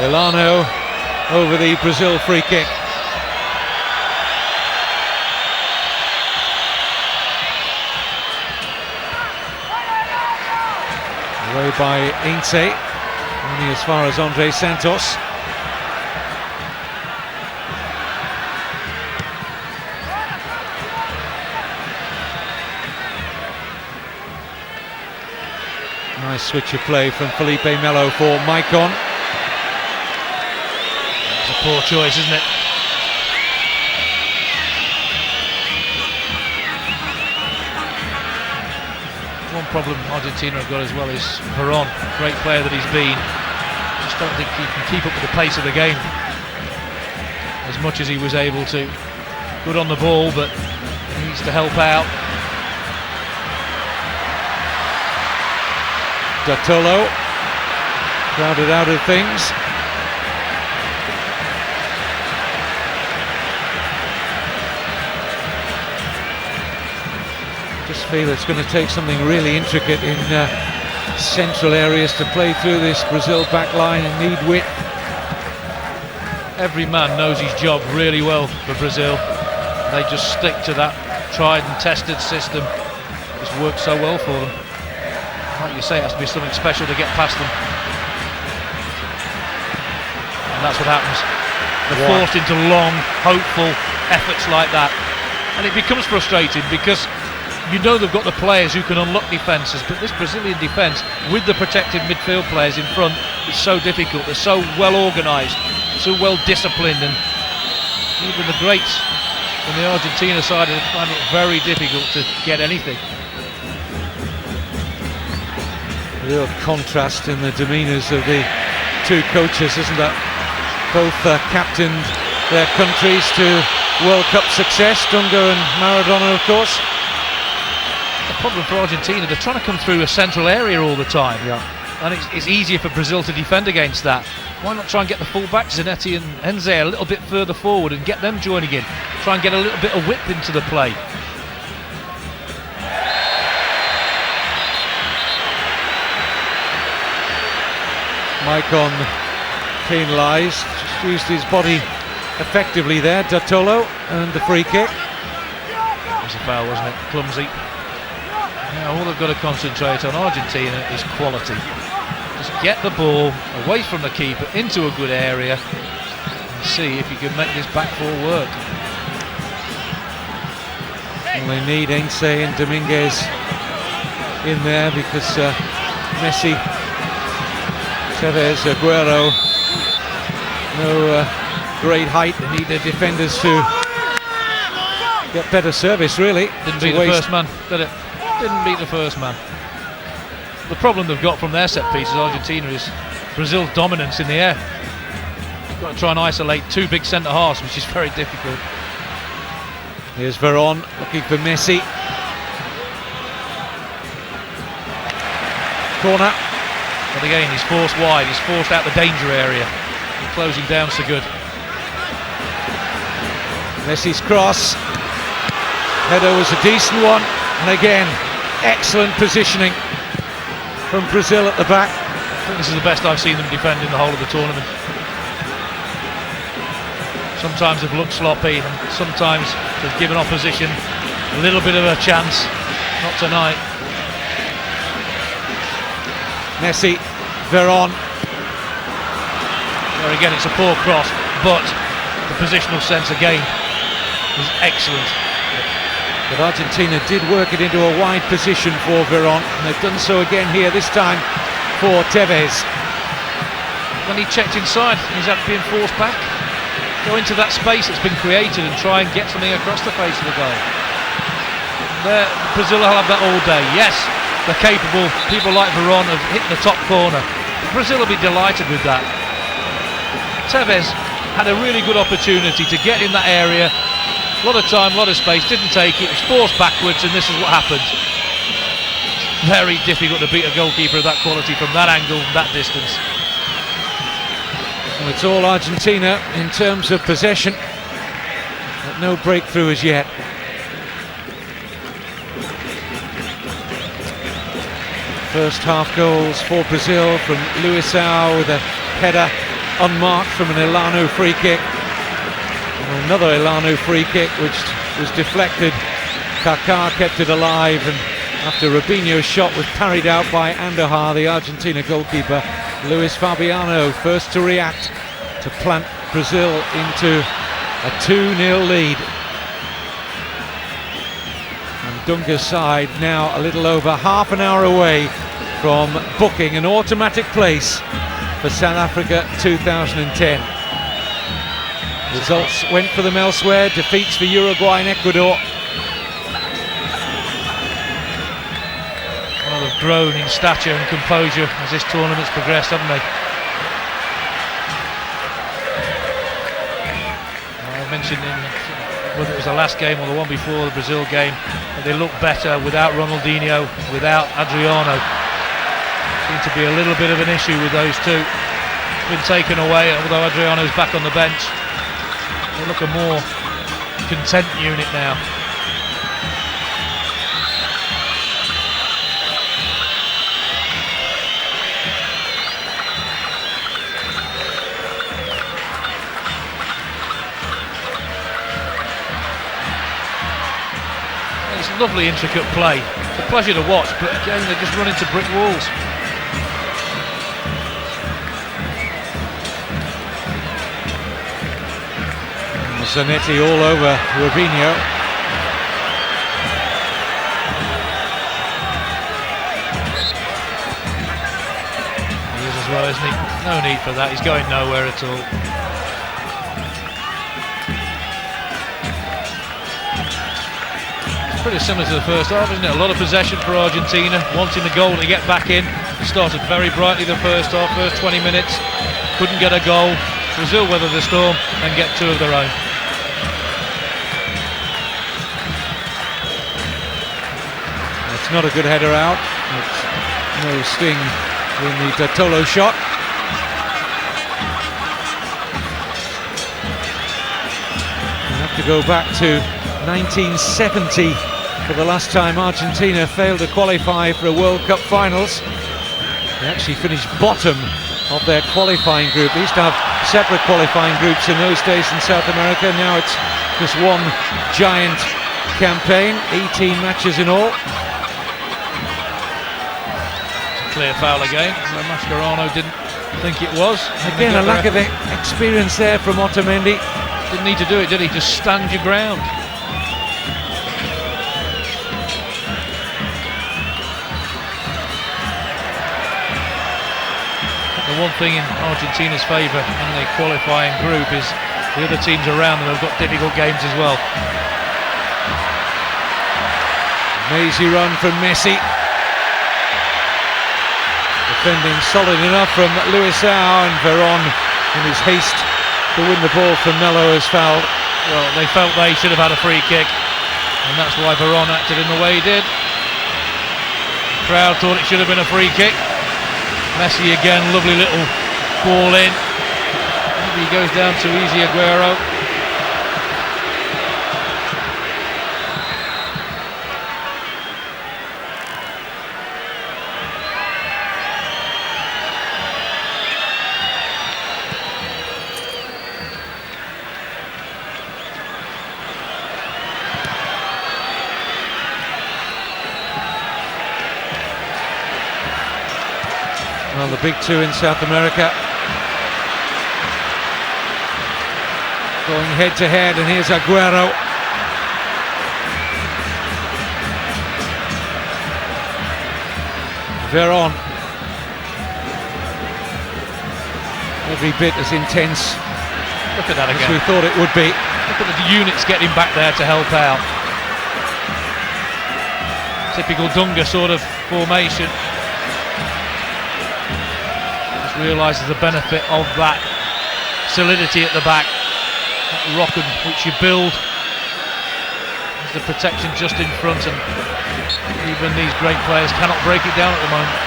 Milano over the Brazil free kick. Away by Ainse, only as far as Andre Santos. Nice switch of play from Felipe Melo for Maicon. It's a poor choice, isn't it? One problem Argentina have got as well is Veron, great player that he's been. Just don't think he can keep up with the pace of the game as much as he was able to. Good on the ball, but he needs to help out. Datolo crowded out of things. Just feel it's going to take something really intricate in central areas to play through this Brazil back line and need width. Every man knows his job really well for Brazil. They just stick to that tried and tested system. It's worked so well for them. Like you say, it has to be something special to get past them. And that's what happens. They're forced into long, hopeful efforts like that, and it becomes frustrating because you know they've got the players who can unlock defences, but this Brazilian defence with the protected midfield players in front is so difficult. They're so well organised, so well disciplined, and even the greats on the Argentina side find it very difficult to get anything. Real contrast in the demeanours of the two coaches, isn't that? Both captained their countries to World Cup success, Dunga and Maradona, of course. The problem for Argentina, they're trying to come through a central area all the time, and it's easier for Brazil to defend against that. Why not try and get the full-backs, Zanetti and Enze, a little bit further forward and get them joining in, try and get a little bit of whip into the play. Mike on penalised, just used his body effectively there, Dartolo, and the free kick. It was a foul, wasn't it? Clumsy. Now all they've got to concentrate on, Argentina, is quality. Just get the ball away from the keeper into a good area and see if you can make this back four work. Well, they need Enze and Dominguez in there because Messi, Tevez, Aguero, no great height. They need their defenders to get better service, really. Didn't beat the first man, did it? Didn't beat the first man. The problem they've got from their set pieces, Argentina, is Brazil's dominance in the air. They've got to try and isolate two big centre halves, which is very difficult. Here's Veron looking for Messi. Corner. But again, he's forced wide, he's forced out the danger area. He's closing down so good. Messi's cross. Header was a decent one, and again, excellent positioning from Brazil at the back. I think this is the best I've seen them defend in the whole of the tournament. Sometimes they've looked sloppy, and sometimes they've given opposition a little bit of a chance. Not tonight. Messi, Veron. There again, it's a poor cross, but the positional sense again is excellent. But Argentina did work it into a wide position for Veron, and they've done so again here, this time for Tevez. When he checked inside, he's had been forced back. Go into that space that's been created and try and get something across the face of the goal. There, Brazil will have that all day. Yes, they're capable. People like Veron have hit the top corner. Brazil will be delighted with that. Tevez had a really good opportunity to get in that area. A lot of time, a lot of space, didn't take it, was forced backwards, and this is what happened. Very difficult to beat a goalkeeper of that quality from that angle, that distance. Well, it's all Argentina in terms of possession, but no breakthrough as yet. First half goals for Brazil from Luisao with a header unmarked from an Elano free kick. And another Elano free kick which was deflected. Kaká kept it alive, and after Robinho's shot was parried out by Andujar, the Argentina goalkeeper, Luis Fabiano first to react to plant Brazil into a 2-0 lead. And Dunga's side now a little over half an hour away from booking an automatic place for South Africa 2010. Results went for them elsewhere, defeats for Uruguay and Ecuador. Well, they've grown in stature and composure as this tournament's progressed, haven't they? I mentioned whether it was the last game or the one before, the Brazil game, that they look better without Ronaldinho, without Adriano. Seemed to be a little bit of an issue with those two. Been taken away, although Adriano's back on the bench. They look a more content unit now. It's lovely intricate play. It's a pleasure to watch, but again they just run into brick walls. Zanetti all over Robinho. He is as well, isn't he? No need for that, he's going nowhere at all. It's pretty similar to the first half, isn't it? A lot of possession for Argentina, wanting the goal to get back in. Started very brightly the first half, first 20 minutes, couldn't get a goal. Brazil weather the storm and get two of their own. It's not a good header out. It's no sting in the Datolo shot. We have to go back to 1970 for the last time Argentina failed to qualify for a World Cup finals. They actually finished bottom of their qualifying group. They used to have separate qualifying groups in those days in South America. Now it's just one giant campaign, 18 matches in all. Clear foul again. Mascherano didn't think it was. Again, a lack of experience there from Otamendi. Didn't need to do it, did he? Just stand your ground. The one thing in Argentina's favour in the qualifying group is the other teams around them have got difficult games as well. Amazing run from Messi. Defending solid enough from Luisao, and Veron in his haste to win the ball from Melo has fouled. Well, they felt they should have had a free kick, and that's why Veron acted in the way he did. The crowd thought it should have been a free kick. Messi again, lovely little ball in. Maybe he goes down too easy, Aguero. Well, the big two in South America going head to head, and here's Aguero. Veron, every bit as intense. Look at that again. As we thought it would be. Look at the units getting back there to help out. Typical Dunga sort of formation. Realises the benefit of that solidity at the back, that rock which you build. There's the protection just in front, and even these great players cannot break it down at the moment.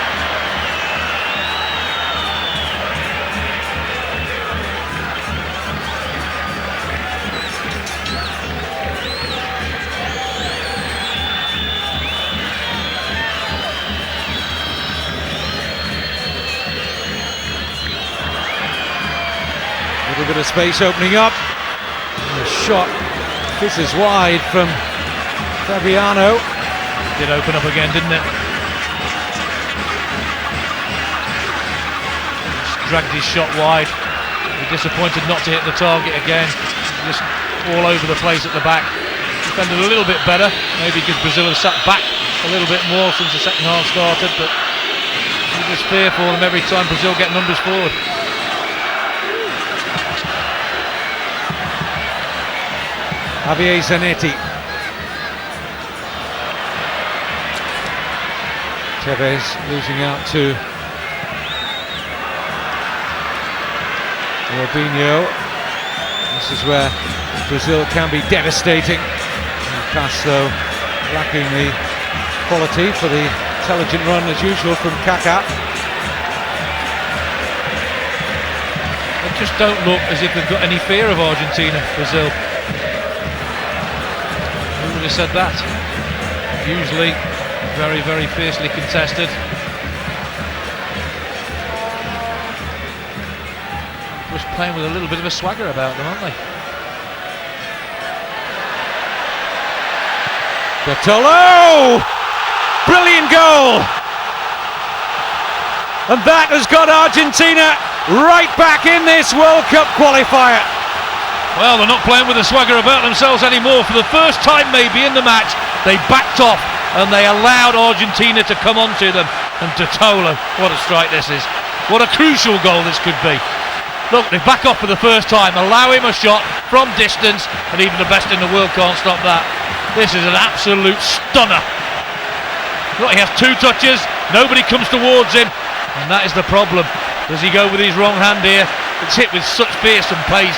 A bit of space opening up. And the shot fizzes wide from Fabiano. Did open up again, didn't it? Just dragged his shot wide. We're disappointed not to hit the target again. Just all over the place at the back. Defended a little bit better, maybe because Brazil have sat back a little bit more since the second half started, but you just fear for them every time Brazil get numbers forward. Javier Zanetti. Tevez losing out to Robinho. This is where Brazil can be devastating. And pass though lacking the quality for the intelligent run as usual from Kaká. They just don't look as if they've got any fear of Argentina, Brazil. Who would have said that? Usually very, very fiercely contested. Just playing with a little bit of a swagger about them, aren't they? Bertolo! Brilliant goal! And that has got Argentina right back in this World Cup qualifier. Well, they're not playing with a swagger about themselves anymore. For the first time maybe in the match, they backed off and they allowed Argentina to come onto them. And Totolo, what a strike this is. What a crucial goal this could be. Look, they back off for the first time, allow him a shot from distance, and even the best in the world can't stop that. This is an absolute stunner. Look, he has 2 touches, nobody comes towards him, and that is the problem. Does he go with his wrong hand here? It's hit with such fearsome pace.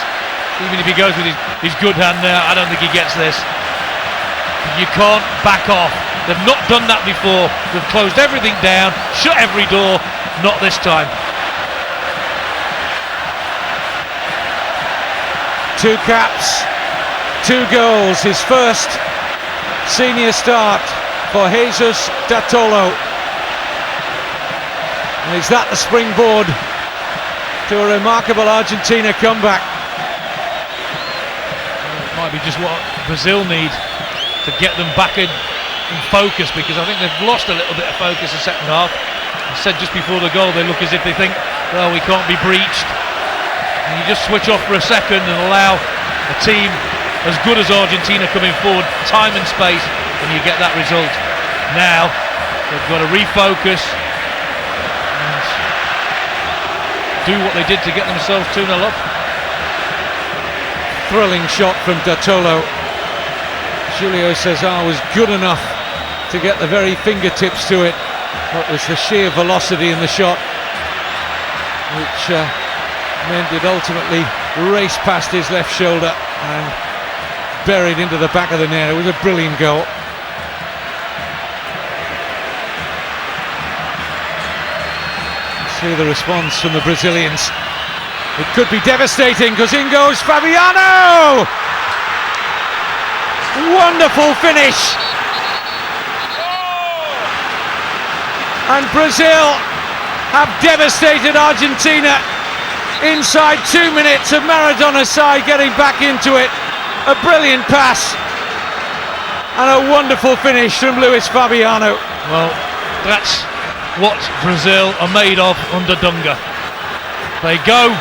Even if he goes with his good hand now, I don't think he gets this. You can't back off. They've not done that before. They've closed everything down, shut every door. Not this time. 2 caps, 2 goals. His first senior start for Jesus Totolo. And is that the springboard to a remarkable Argentina comeback? Might be just what Brazil need to get them back in focus, because I think they've lost a little bit of focus the second half. I said just before the goal they look as if they think, well, we can't be breached, and you just switch off for a second and allow a team as good as Argentina coming forward time and space, and you get that result. Now they've got to refocus and do what they did to get themselves 2-0 up. Thrilling shot from Totolo. Julio Cesar was good enough to get the very fingertips to it. What was the sheer velocity in the shot, which meant it ultimately raced past his left shoulder and buried into the back of the net. It was a brilliant goal. See the response from the Brazilians. It could be devastating, because in goes Fabiano! Wonderful finish! And Brazil have devastated Argentina inside 2 minutes of Maradona's side getting back into it. A brilliant pass and a wonderful finish from Luis Fabiano. Well, that's what Brazil are made of under Dunga. They go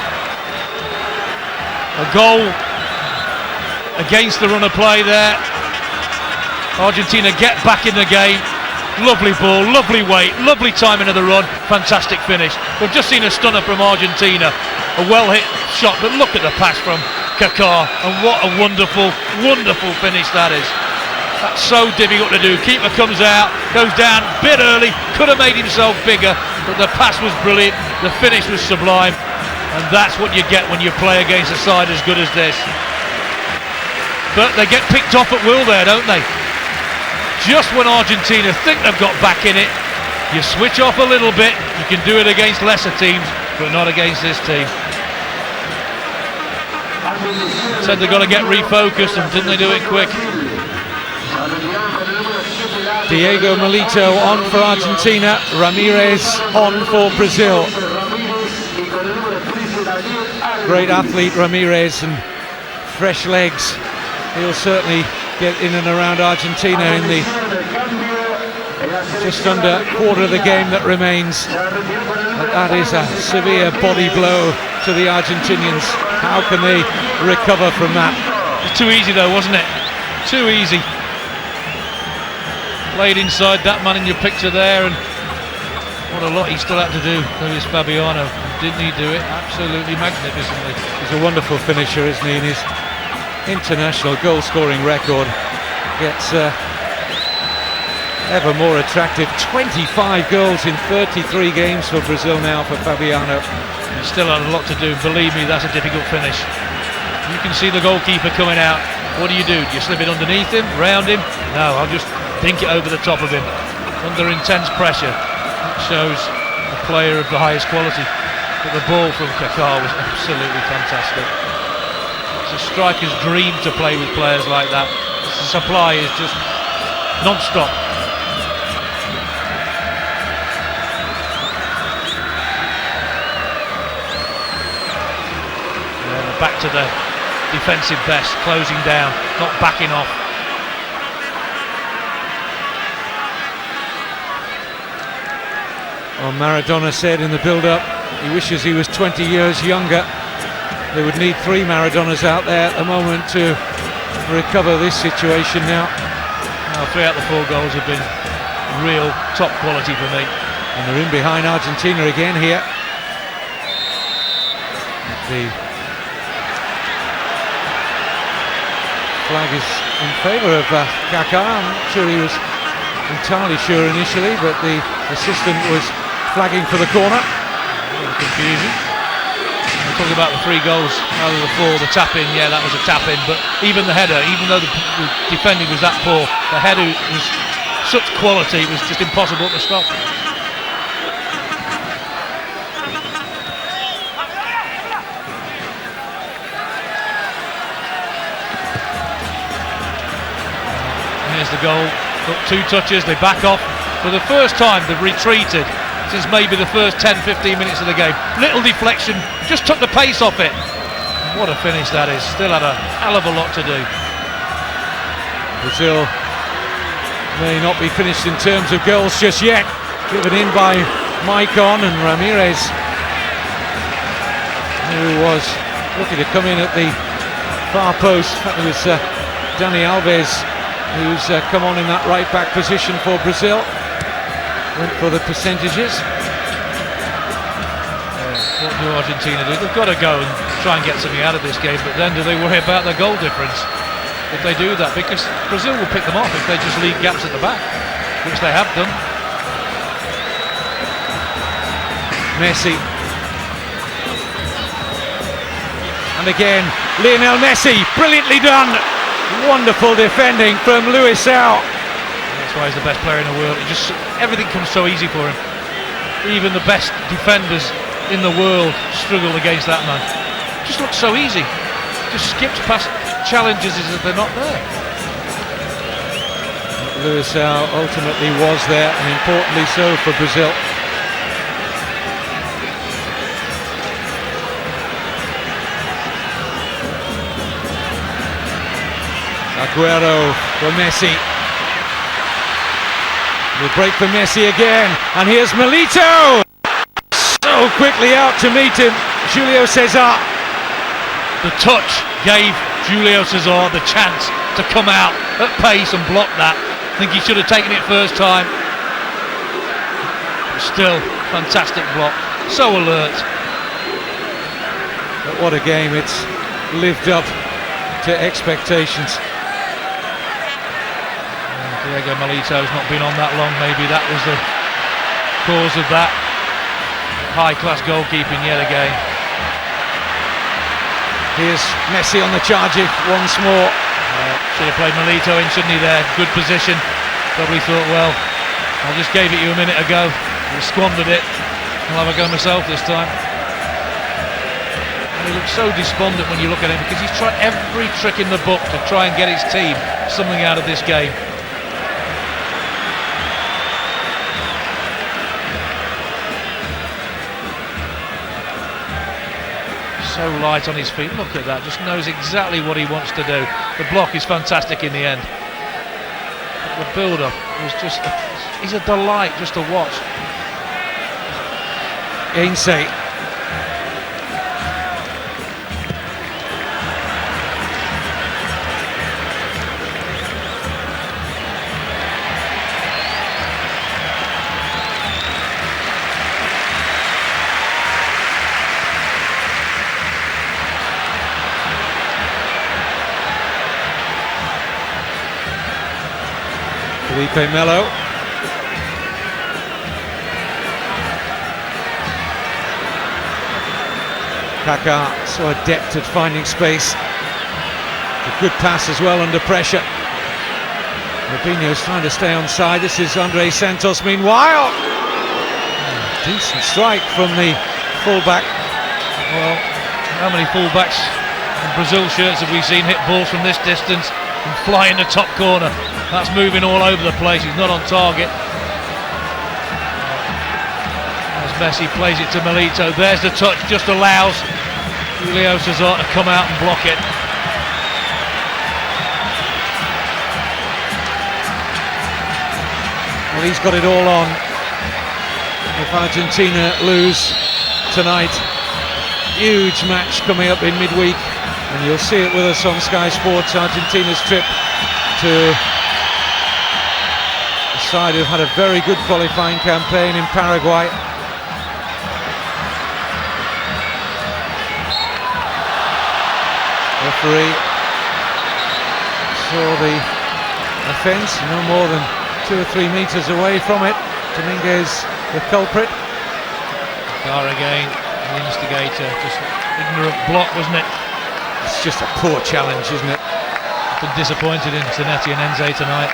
a goal against the run of play there. Argentina get back in the game. Lovely ball, lovely weight, lovely timing of the run, fantastic finish. We've just seen a stunner from Argentina, a well hit shot, but look at the pass from Kaká, and what a wonderful, wonderful finish that is. That's so difficult to do. Keeper comes out, goes down a bit early, could have made himself bigger, but the pass was brilliant, the finish was sublime. And that's what you get when you play against a side as good as this. But they get picked off at will there, don't they? Just when Argentina think they've got back in it, you switch off a little bit. You can do it against lesser teams, but not against this team. Said they've got to get refocused, and didn't they do it quick? Diego Milito on for Argentina, Ramirez on for Brazil. Great athlete Ramirez, and fresh legs. He'll certainly get in and around Argentina in the just under quarter of the game that remains. But that is a severe body blow to the Argentinians. How can they recover from that? It's too easy though, wasn't it? Too easy. Played inside that man in your picture there, and what a lot he still had to do, Luis Fabiano. Didn't he do it absolutely magnificently? He's a wonderful finisher, isn't he? And his international goal-scoring record gets ever more attractive. 25 goals in 33 games for Brazil now for Fabiano. He's still a lot to do. Believe me, that's a difficult finish. You can see the goalkeeper coming out. What do? Do you slip it underneath him, round him? No, I'll just dink it over the top of him. Under intense pressure. It shows a player of the highest quality. But the ball from Kaká was absolutely fantastic. It's a striker's dream to play with players like that. The supply is just non-stop. Yeah, back to the defensive best, closing down, not backing off. Well, Maradona said in the build-up he wishes he was 20 years younger. They would need 3 Maradonas out there at the moment to recover this situation now. Well, 3 out of the 4 goals have been real top quality for me. And they're in behind Argentina again here. The flag is in favour of Kaká. I'm not sure he was entirely sure initially, but the assistant was flagging for the corner. A little confusion. We're talking about the 3 goals out of the 4, the tap-in, yeah, that was a tap-in, but even the header, even though the defending was that poor, the header was such quality, it was just impossible to stop. Here's the goal, got 2 touches, they back off. For the first time they've retreated since maybe the first 10-15 minutes of the game. Little deflection, just took the pace off it. What a finish that is, still had a hell of a lot to do. Brazil may not be finished in terms of goals just yet. Given in by Maicon and Ramirez, who was looking to come in at the far post. It was Dani Alves who's come on in that right back position for Brazil. Went for the percentages. What do Argentina do? They've got to go and try and get something out of this game, but then do they worry about the goal difference if they do that? Because Brazil will pick them off if they just leave gaps at the back, which they have done. Messi. And again, Lionel Messi, brilliantly done. Wonderful defending from Luisao. That's why he's the best player in the world. Everything comes so easy for him. Even the best defenders in the world struggle against that man. Just looks so easy. Just skips past challenges as if they're not there. Luisao ultimately was there, and importantly so for Brazil. Aguero for Messi. Will break for Messi again, and here's Milito! So quickly out to meet him, Julio César. The touch gave Julio César the chance to come out at pace and block that. I think he should have taken it first time. But still, fantastic block, so alert. But what a game, it's lived up to expectations. Diego Milito's not been on that long, maybe that was the cause of that. High-class goalkeeping yet again. Here's Messi on the charge once more. Should have played Milito in, shouldn't he, there? Good position. Probably thought, well, I just gave it you a minute ago. I squandered it. I'll have a go myself this time. And he looks so despondent when you look at him, because he's tried every trick in the book to try and get his team something out of this game. So light on his feet, look at that, just knows exactly what he wants to do. The block is fantastic in the end. The build-up was just, he's a delight just to watch. Ainsley. Felipe Melo. Kaká so adept at finding space. A good pass as well under pressure. Robinho's trying to stay onside. This is Andre Santos meanwhile. Decent strike from the fullback. Well, how many fullbacks in Brazil shirts have we seen hit balls from this distance and fly in the top corner? That's moving all over the place, he's not on target. As Messi plays it to Milito, there's the touch, just allows Julio César to come out and block it. Well, he's got it all on. If Argentina lose tonight, huge match coming up in midweek, and you'll see it with us on Sky Sports. Argentina's trip to a side who've had a very good qualifying campaign in Paraguay. Referee saw the offence, no more than 2 or 3 metres away from it. Dominguez, the culprit. Car again, the instigator, just ignorant block, wasn't it? It's just a poor challenge, isn't it? Been disappointed in Zanetti and Enze tonight.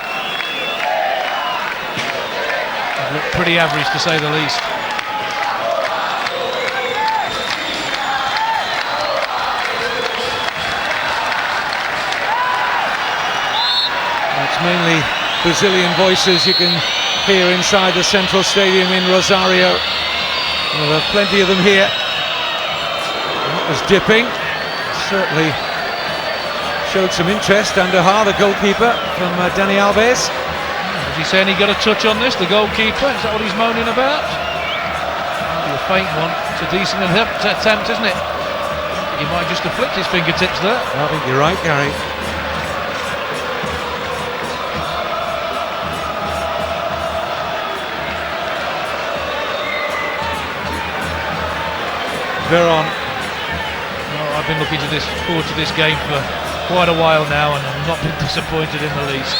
They've looked pretty average, to say the least. It's mainly Brazilian voices you can hear inside the Central Stadium in Rosario. Well, there are plenty of them here. That was dipping. Certainly showed some interest. Andujar, the goalkeeper, from Dani Alves. Is he saying he got a touch on this, the goalkeeper? Is that what he's moaning about? Might be a faint one. It's a decent attempt, isn't it? He might just have flicked his fingertips there. I think you're right, Gary. Veron. Well, I've been looking forward to this game for quite a while now, and I've not been disappointed in the least.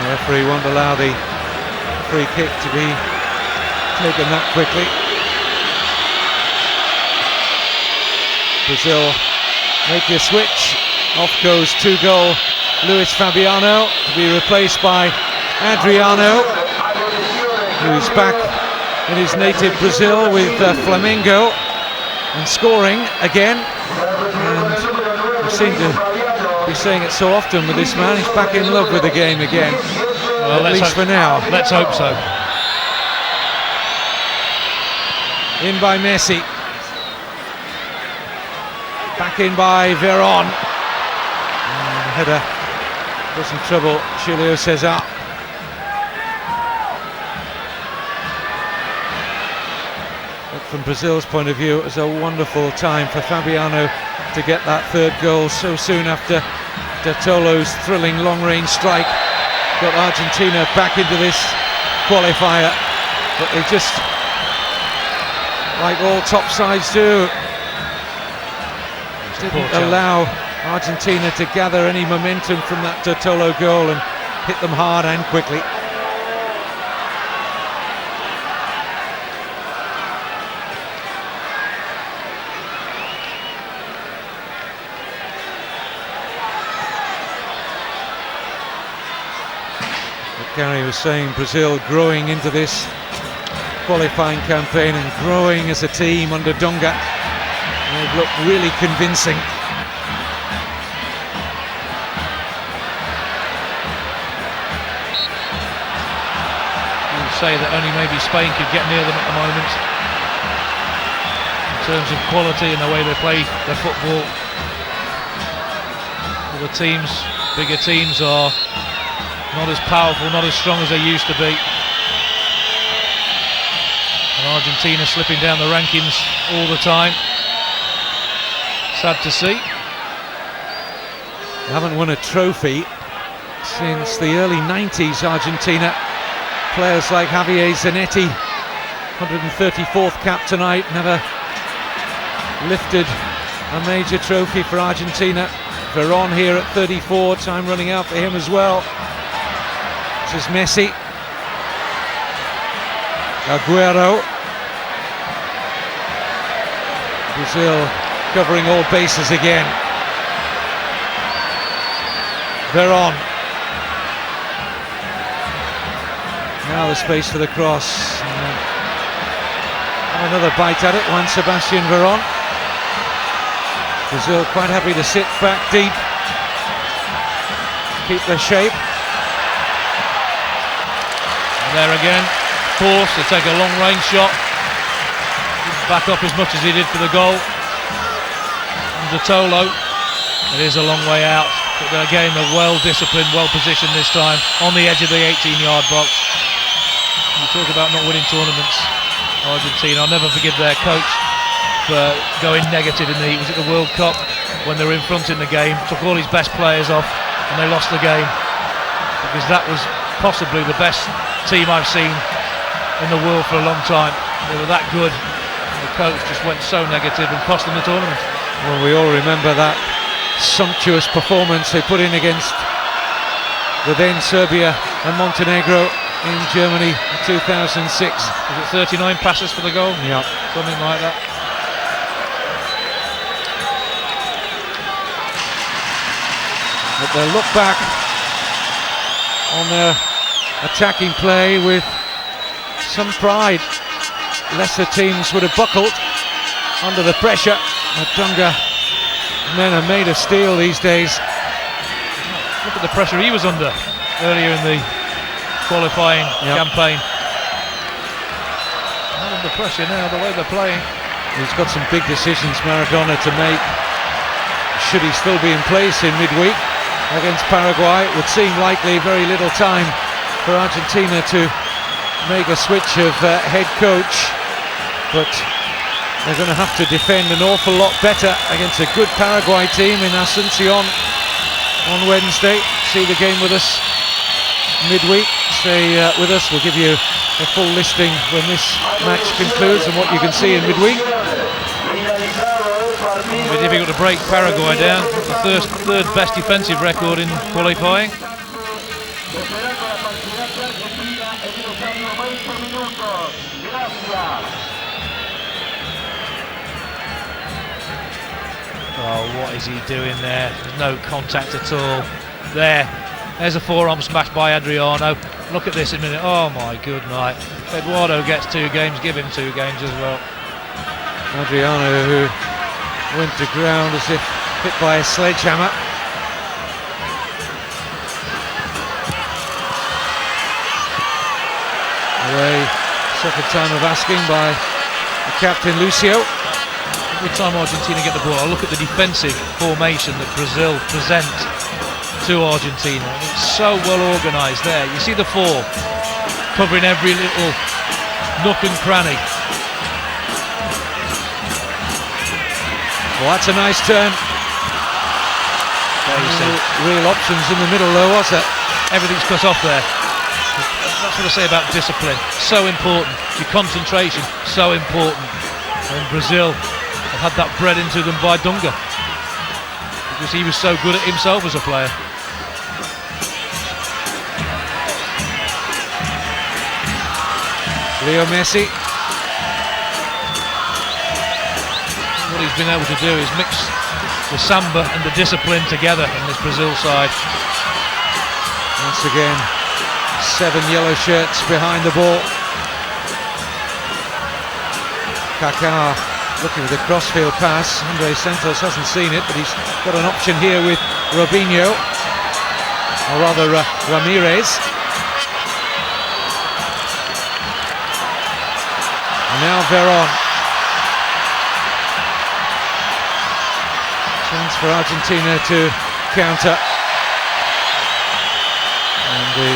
The referee won't allow the free kick to be taken that quickly. Brazil make the switch. Off goes 2-goal Luis Fabiano, to be replaced by Adriano, who's back in his native Brazil with Flamengo and scoring again. And we seem to be saying it so often with this man. He's back in love with the game again, well, at least for now. Let's hope so. In by Messi. Back in by Veron. And the header was in trouble. Julio Cesar. From Brazil's point of view, it was a wonderful time for Fabiano to get that 3rd goal so soon after De Tolo's thrilling long-range strike. Got Argentina back into this qualifier, but they just, like all top sides do, didn't allow Argentina to gather any momentum from that De Tolo goal and hit them hard and quickly. Gary was saying Brazil growing into this qualifying campaign and growing as a team under Dunga. They've looked really convincing. You'd say that only maybe Spain could get near them at the moment in terms of quality and the way they play their football. All the teams, bigger teams, are not as powerful, not as strong as they used to be. And Argentina slipping down the rankings all the time. Sad to see. They haven't won a trophy since the early 90s, Argentina. Players like Javier Zanetti, 134th cap tonight, never lifted a major trophy for Argentina. Veron here at 34, time running out for him as well. This is Messi. Agüero. Brazil covering all bases again. Veron. Now the space for the cross. Have another bite at it, Juan Sebastian Veron. Brazil quite happy to sit back deep, keep their shape. There again, forced to take a long range shot. Didn't back up as much as he did for the goal. And De Tolo, it is a long way out, but again they're well disciplined, well positioned this time, on the edge of the 18-yard box. You talk about not winning tournaments. Argentina. I'll never forgive their coach for going negative in the World Cup when they were in front in the game, took all his best players off and they lost the game, because that was possibly the best team I've seen in the world for a long time. They were that good. The coach just went so negative and cost them the tournament. Well, we all remember that sumptuous performance they put in against the then Serbia and Montenegro in Germany in 2006. Was it 39 passes for the goal? Yeah. Something like that. But they'll look back on their attacking play with some pride. Lesser teams would have buckled under the pressure. But Dunga men are made of steel these days. Look at the pressure he was under earlier in the qualifying campaign. Not under pressure now, the way they're playing. He's got some big decisions, Maradona, to make. Should he still be in place in midweek against Paraguay? It would seem likely. Very little time for Argentina to make a switch of head coach, but they're going to have to defend an awful lot better against a good Paraguay team in Asunción on Wednesday. See the game with us midweek. Stay with us. We'll give you a full listing when this match concludes and what you can see in midweek. Very difficult to break Paraguay down. The third best defensive record in qualifying. Oh, what is he doing there? There's no contact at all. There's a forearm smash by Adriano. Look at this in a minute. Oh my good night. Eduardo gets 2 games, give him 2 games as well. Adriano, who went to ground as if hit by a sledgehammer. Away, second time of asking by the captain Lucio. Every time Argentina get the ball, I look at the defensive formation that Brazil present to Argentina. It's so well organised there. You see the 4 covering every little nook and cranny. Well, that's a nice turn. Real options in the middle though, was it? Everything's cut off there. That's what I say about discipline. So important. Your concentration, so important. And Brazil have had that bred into them by Dunga, because he was so good at himself as a player. Leo Messi. What he's been able to do is mix the samba and the discipline together in this Brazil side. Once again, 7 yellow shirts behind the ball. Kaká looking with a crossfield pass. Andre Santos hasn't seen it, but he's got an option here with Robinho, or rather Ramirez. And now Veron. Chance for Argentina to counter. And the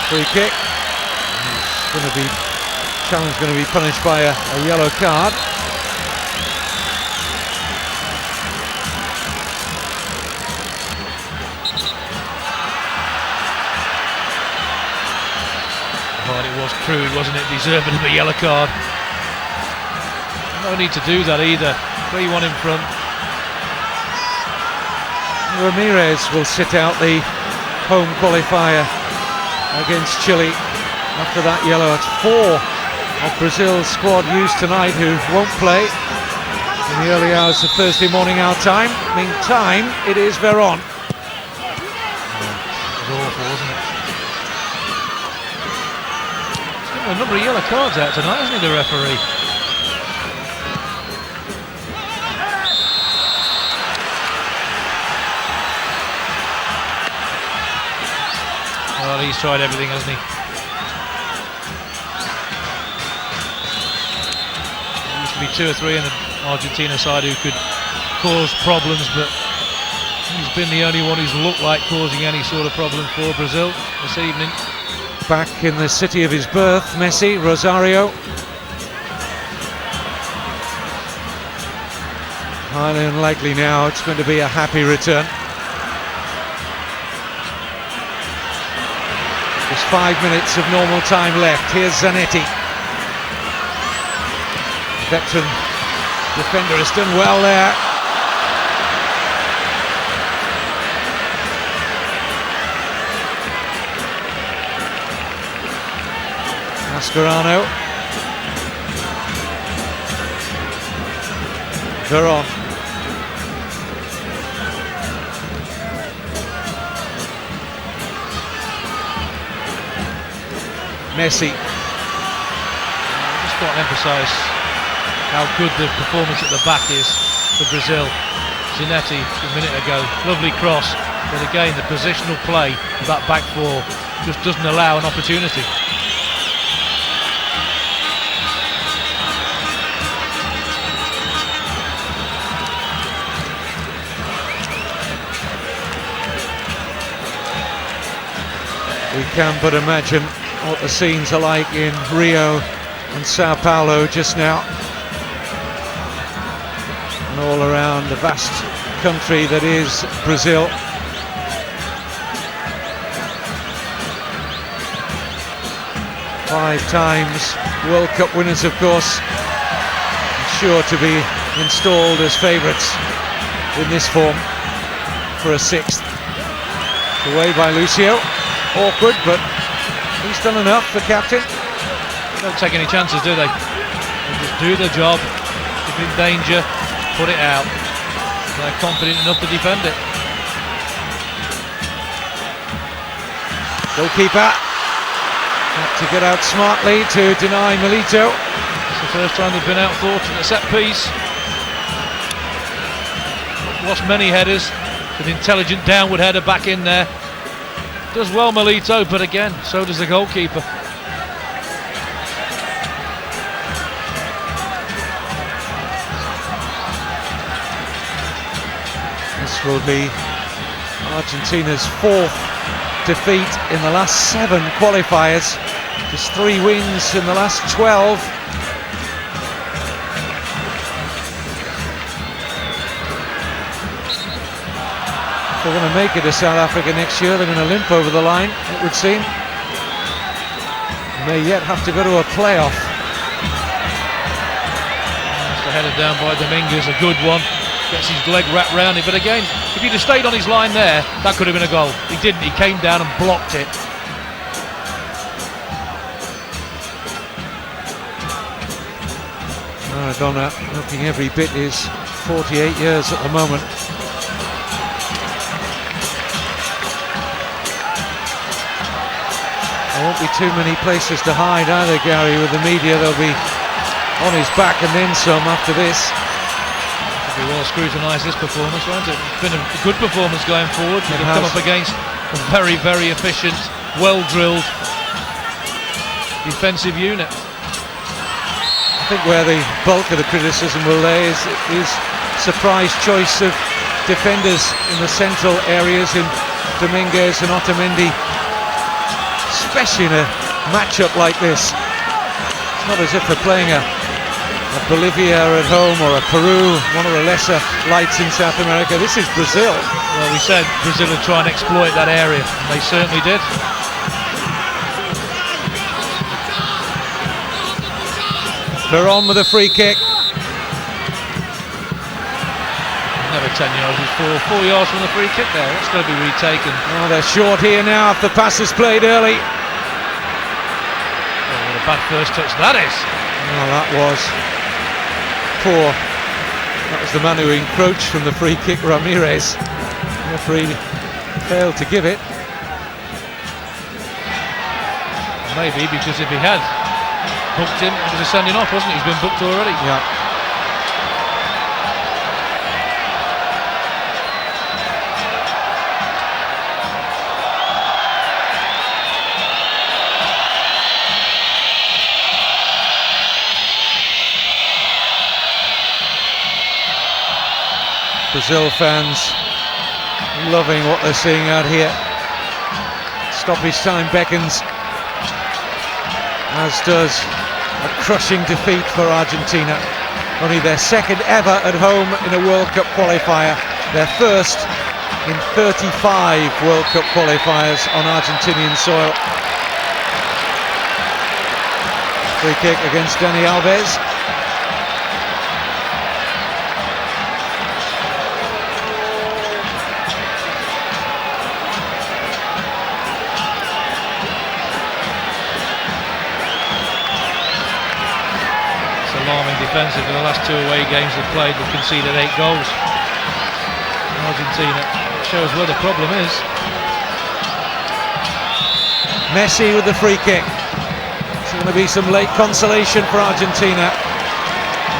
free kick. It's going to be challenge going to be punished by a yellow card. Well, it was crude, wasn't it? Deserving of a yellow card. No need to do that either. 3-1 in front. Ramirez will sit out the home qualifier against Chile after that yellow. It's 4 of Brazil's squad used tonight who won't play in the early hours of Thursday morning our time. Meantime, it is Veron. It was awful, wasn't it? He's got a number of yellow cards out tonight, hasn't he, the referee? Well, he's tried everything, hasn't he? There used to be 2 or 3 in the Argentina side who could cause problems, but he's been the only one who's looked like causing any sort of problem for Brazil this evening. Back in the city of his birth, Messi, Rosario. Highly unlikely now it's going to be a happy return. There's 5 minutes of normal time left. Here's Zanetti. Veteran defender has done well there. Mascherano. Veron. Messi. I just can't emphasise how good the performance at the back is for Brazil. Zanetti a minute ago, lovely cross, but again the positional play of that back four just doesn't allow an opportunity. We can but imagine what the scenes are like in Rio and Sao Paulo just now, and all around the vast country that is Brazil. Five times World Cup winners, of course, sure to be installed as favourites in this form for a sixth. Away by Lucio. Awkward, but he's done enough, the captain. They don't take any chances, do they? They just do their job. If in danger, put it out. They're confident enough to defend it. Goalkeeper had to get out smartly to deny Milito. It's the first time they've been outthought at the set piece. Lost many headers. An intelligent downward header back in there. Does well Milito, but again, so does the goalkeeper. This will be Argentina's fourth defeat in the last 7 qualifiers. Just 3 wins in the last 12. They're going to make it to South Africa next year. They're going to limp over the line, it would seem. May yet have to go to a playoff. That's the header down by Dominguez, a good one. Gets his leg wrapped round it, but again, if he'd have stayed on his line there, that could have been a goal. He didn't, he came down and blocked it. Maradona looking every bit his 48 years at the moment. There won't be too many places to hide either, Gary, with the media. They'll be on his back and then some after this. It'll be well scrutinised, this performance, won't it? It's been a good performance going forward. They've come up against a very, very efficient, well-drilled defensive unit. I think where the bulk of the criticism will lay is surprise choice of defenders in the central areas in Dominguez and Otamendi, especially in a matchup like this. It's not as if they're playing a Bolivia at home or a Peru, one of the lesser lights in South America. This is Brazil. Well, we said Brazil would try and exploit that area, and they certainly did. Veron with a free kick. Never 10 yards before, 4 yards from the free kick there. That's going to be retaken. Oh, they're short here now if the pass is played early. Oh, what a bad first touch that is. Oh, that was poor. That was the man who encroached from the free kick, Ramirez. The referee failed to give it. Maybe because if he had booked him, it was a sending off, wasn't it? He's been booked already. Yeah. Brazil fans loving what they're seeing out here. Stoppage time beckons, as does a crushing defeat for Argentina. Only their second ever at home in a World Cup qualifier. Their first in 35 World Cup qualifiers on Argentinian soil. Free kick against Dani Alves. Alarming defensively. The last 2 away games they've played, they've conceded 8 goals. Argentina shows where the problem is. Messi with the free kick. It's going to be some late consolation for Argentina.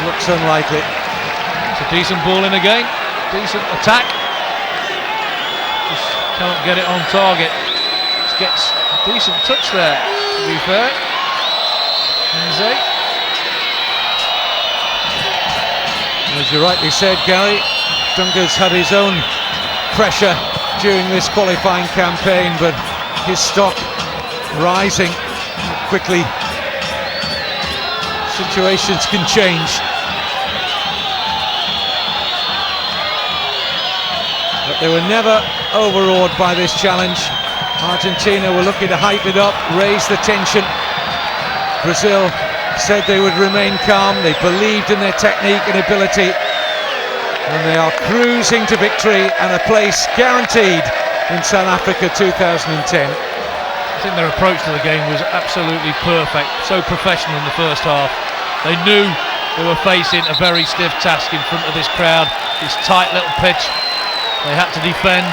Looks unlikely. It's a decent ball in again. Decent attack. Just can't get it on target. Just gets a decent touch there, to be fair. Enze. As you rightly said, Gary, Dunga's had his own pressure during this qualifying campaign, but his stock rising quickly. Situations can change. But they were never overawed by this challenge. Argentina were looking to hype it up, raise the tension. Brazil said they would remain calm. They believed in their technique and ability, and they are cruising to victory and a place guaranteed in South Africa 2010. I think their approach to the game was absolutely perfect, so professional in the first half. They knew they were facing a very stiff task in front of this crowd, this tight little pitch. They had to defend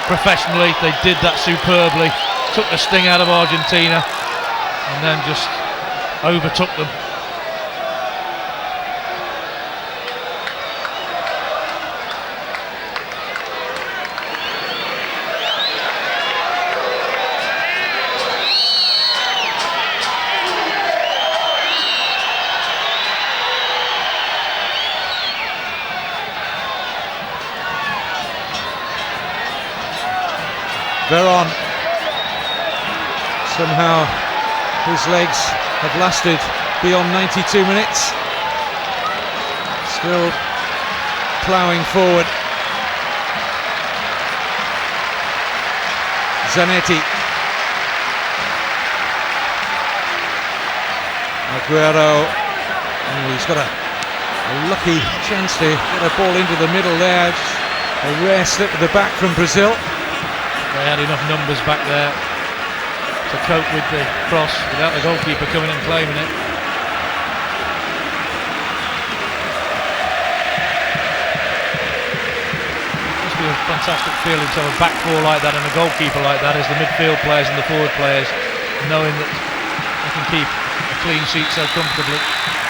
professionally. They did that superbly, took the sting out of Argentina, and then just overtook them. Veron, somehow his legs have lasted beyond 92 minutes. Still ploughing forward. Zanetti. Aguero. Oh, he's got a lucky chance to get a ball into the middle there. A rare slip at the back from Brazil. They had enough numbers back there to cope with the cross without the goalkeeper coming and claiming it. It must be a fantastic feeling to have a back four like that and a goalkeeper like that as the midfield players and the forward players, knowing that they can keep a clean sheet so comfortably.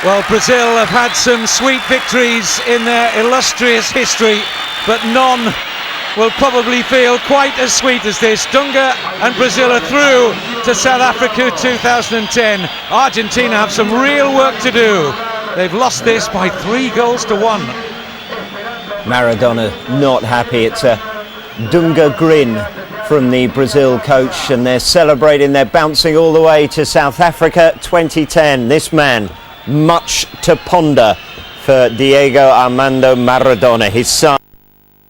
Well, Brazil have had some sweet victories in their illustrious history, but none will probably feel quite as sweet as this. Dunga and Brazil are through to South Africa 2010. Argentina have some real work to do. They've lost this by 3-1. Maradona not happy. It's a Dunga grin from the Brazil coach, and they're celebrating. They're bouncing all the way to South Africa 2010. This man, much to ponder for Diego Armando Maradona, his son.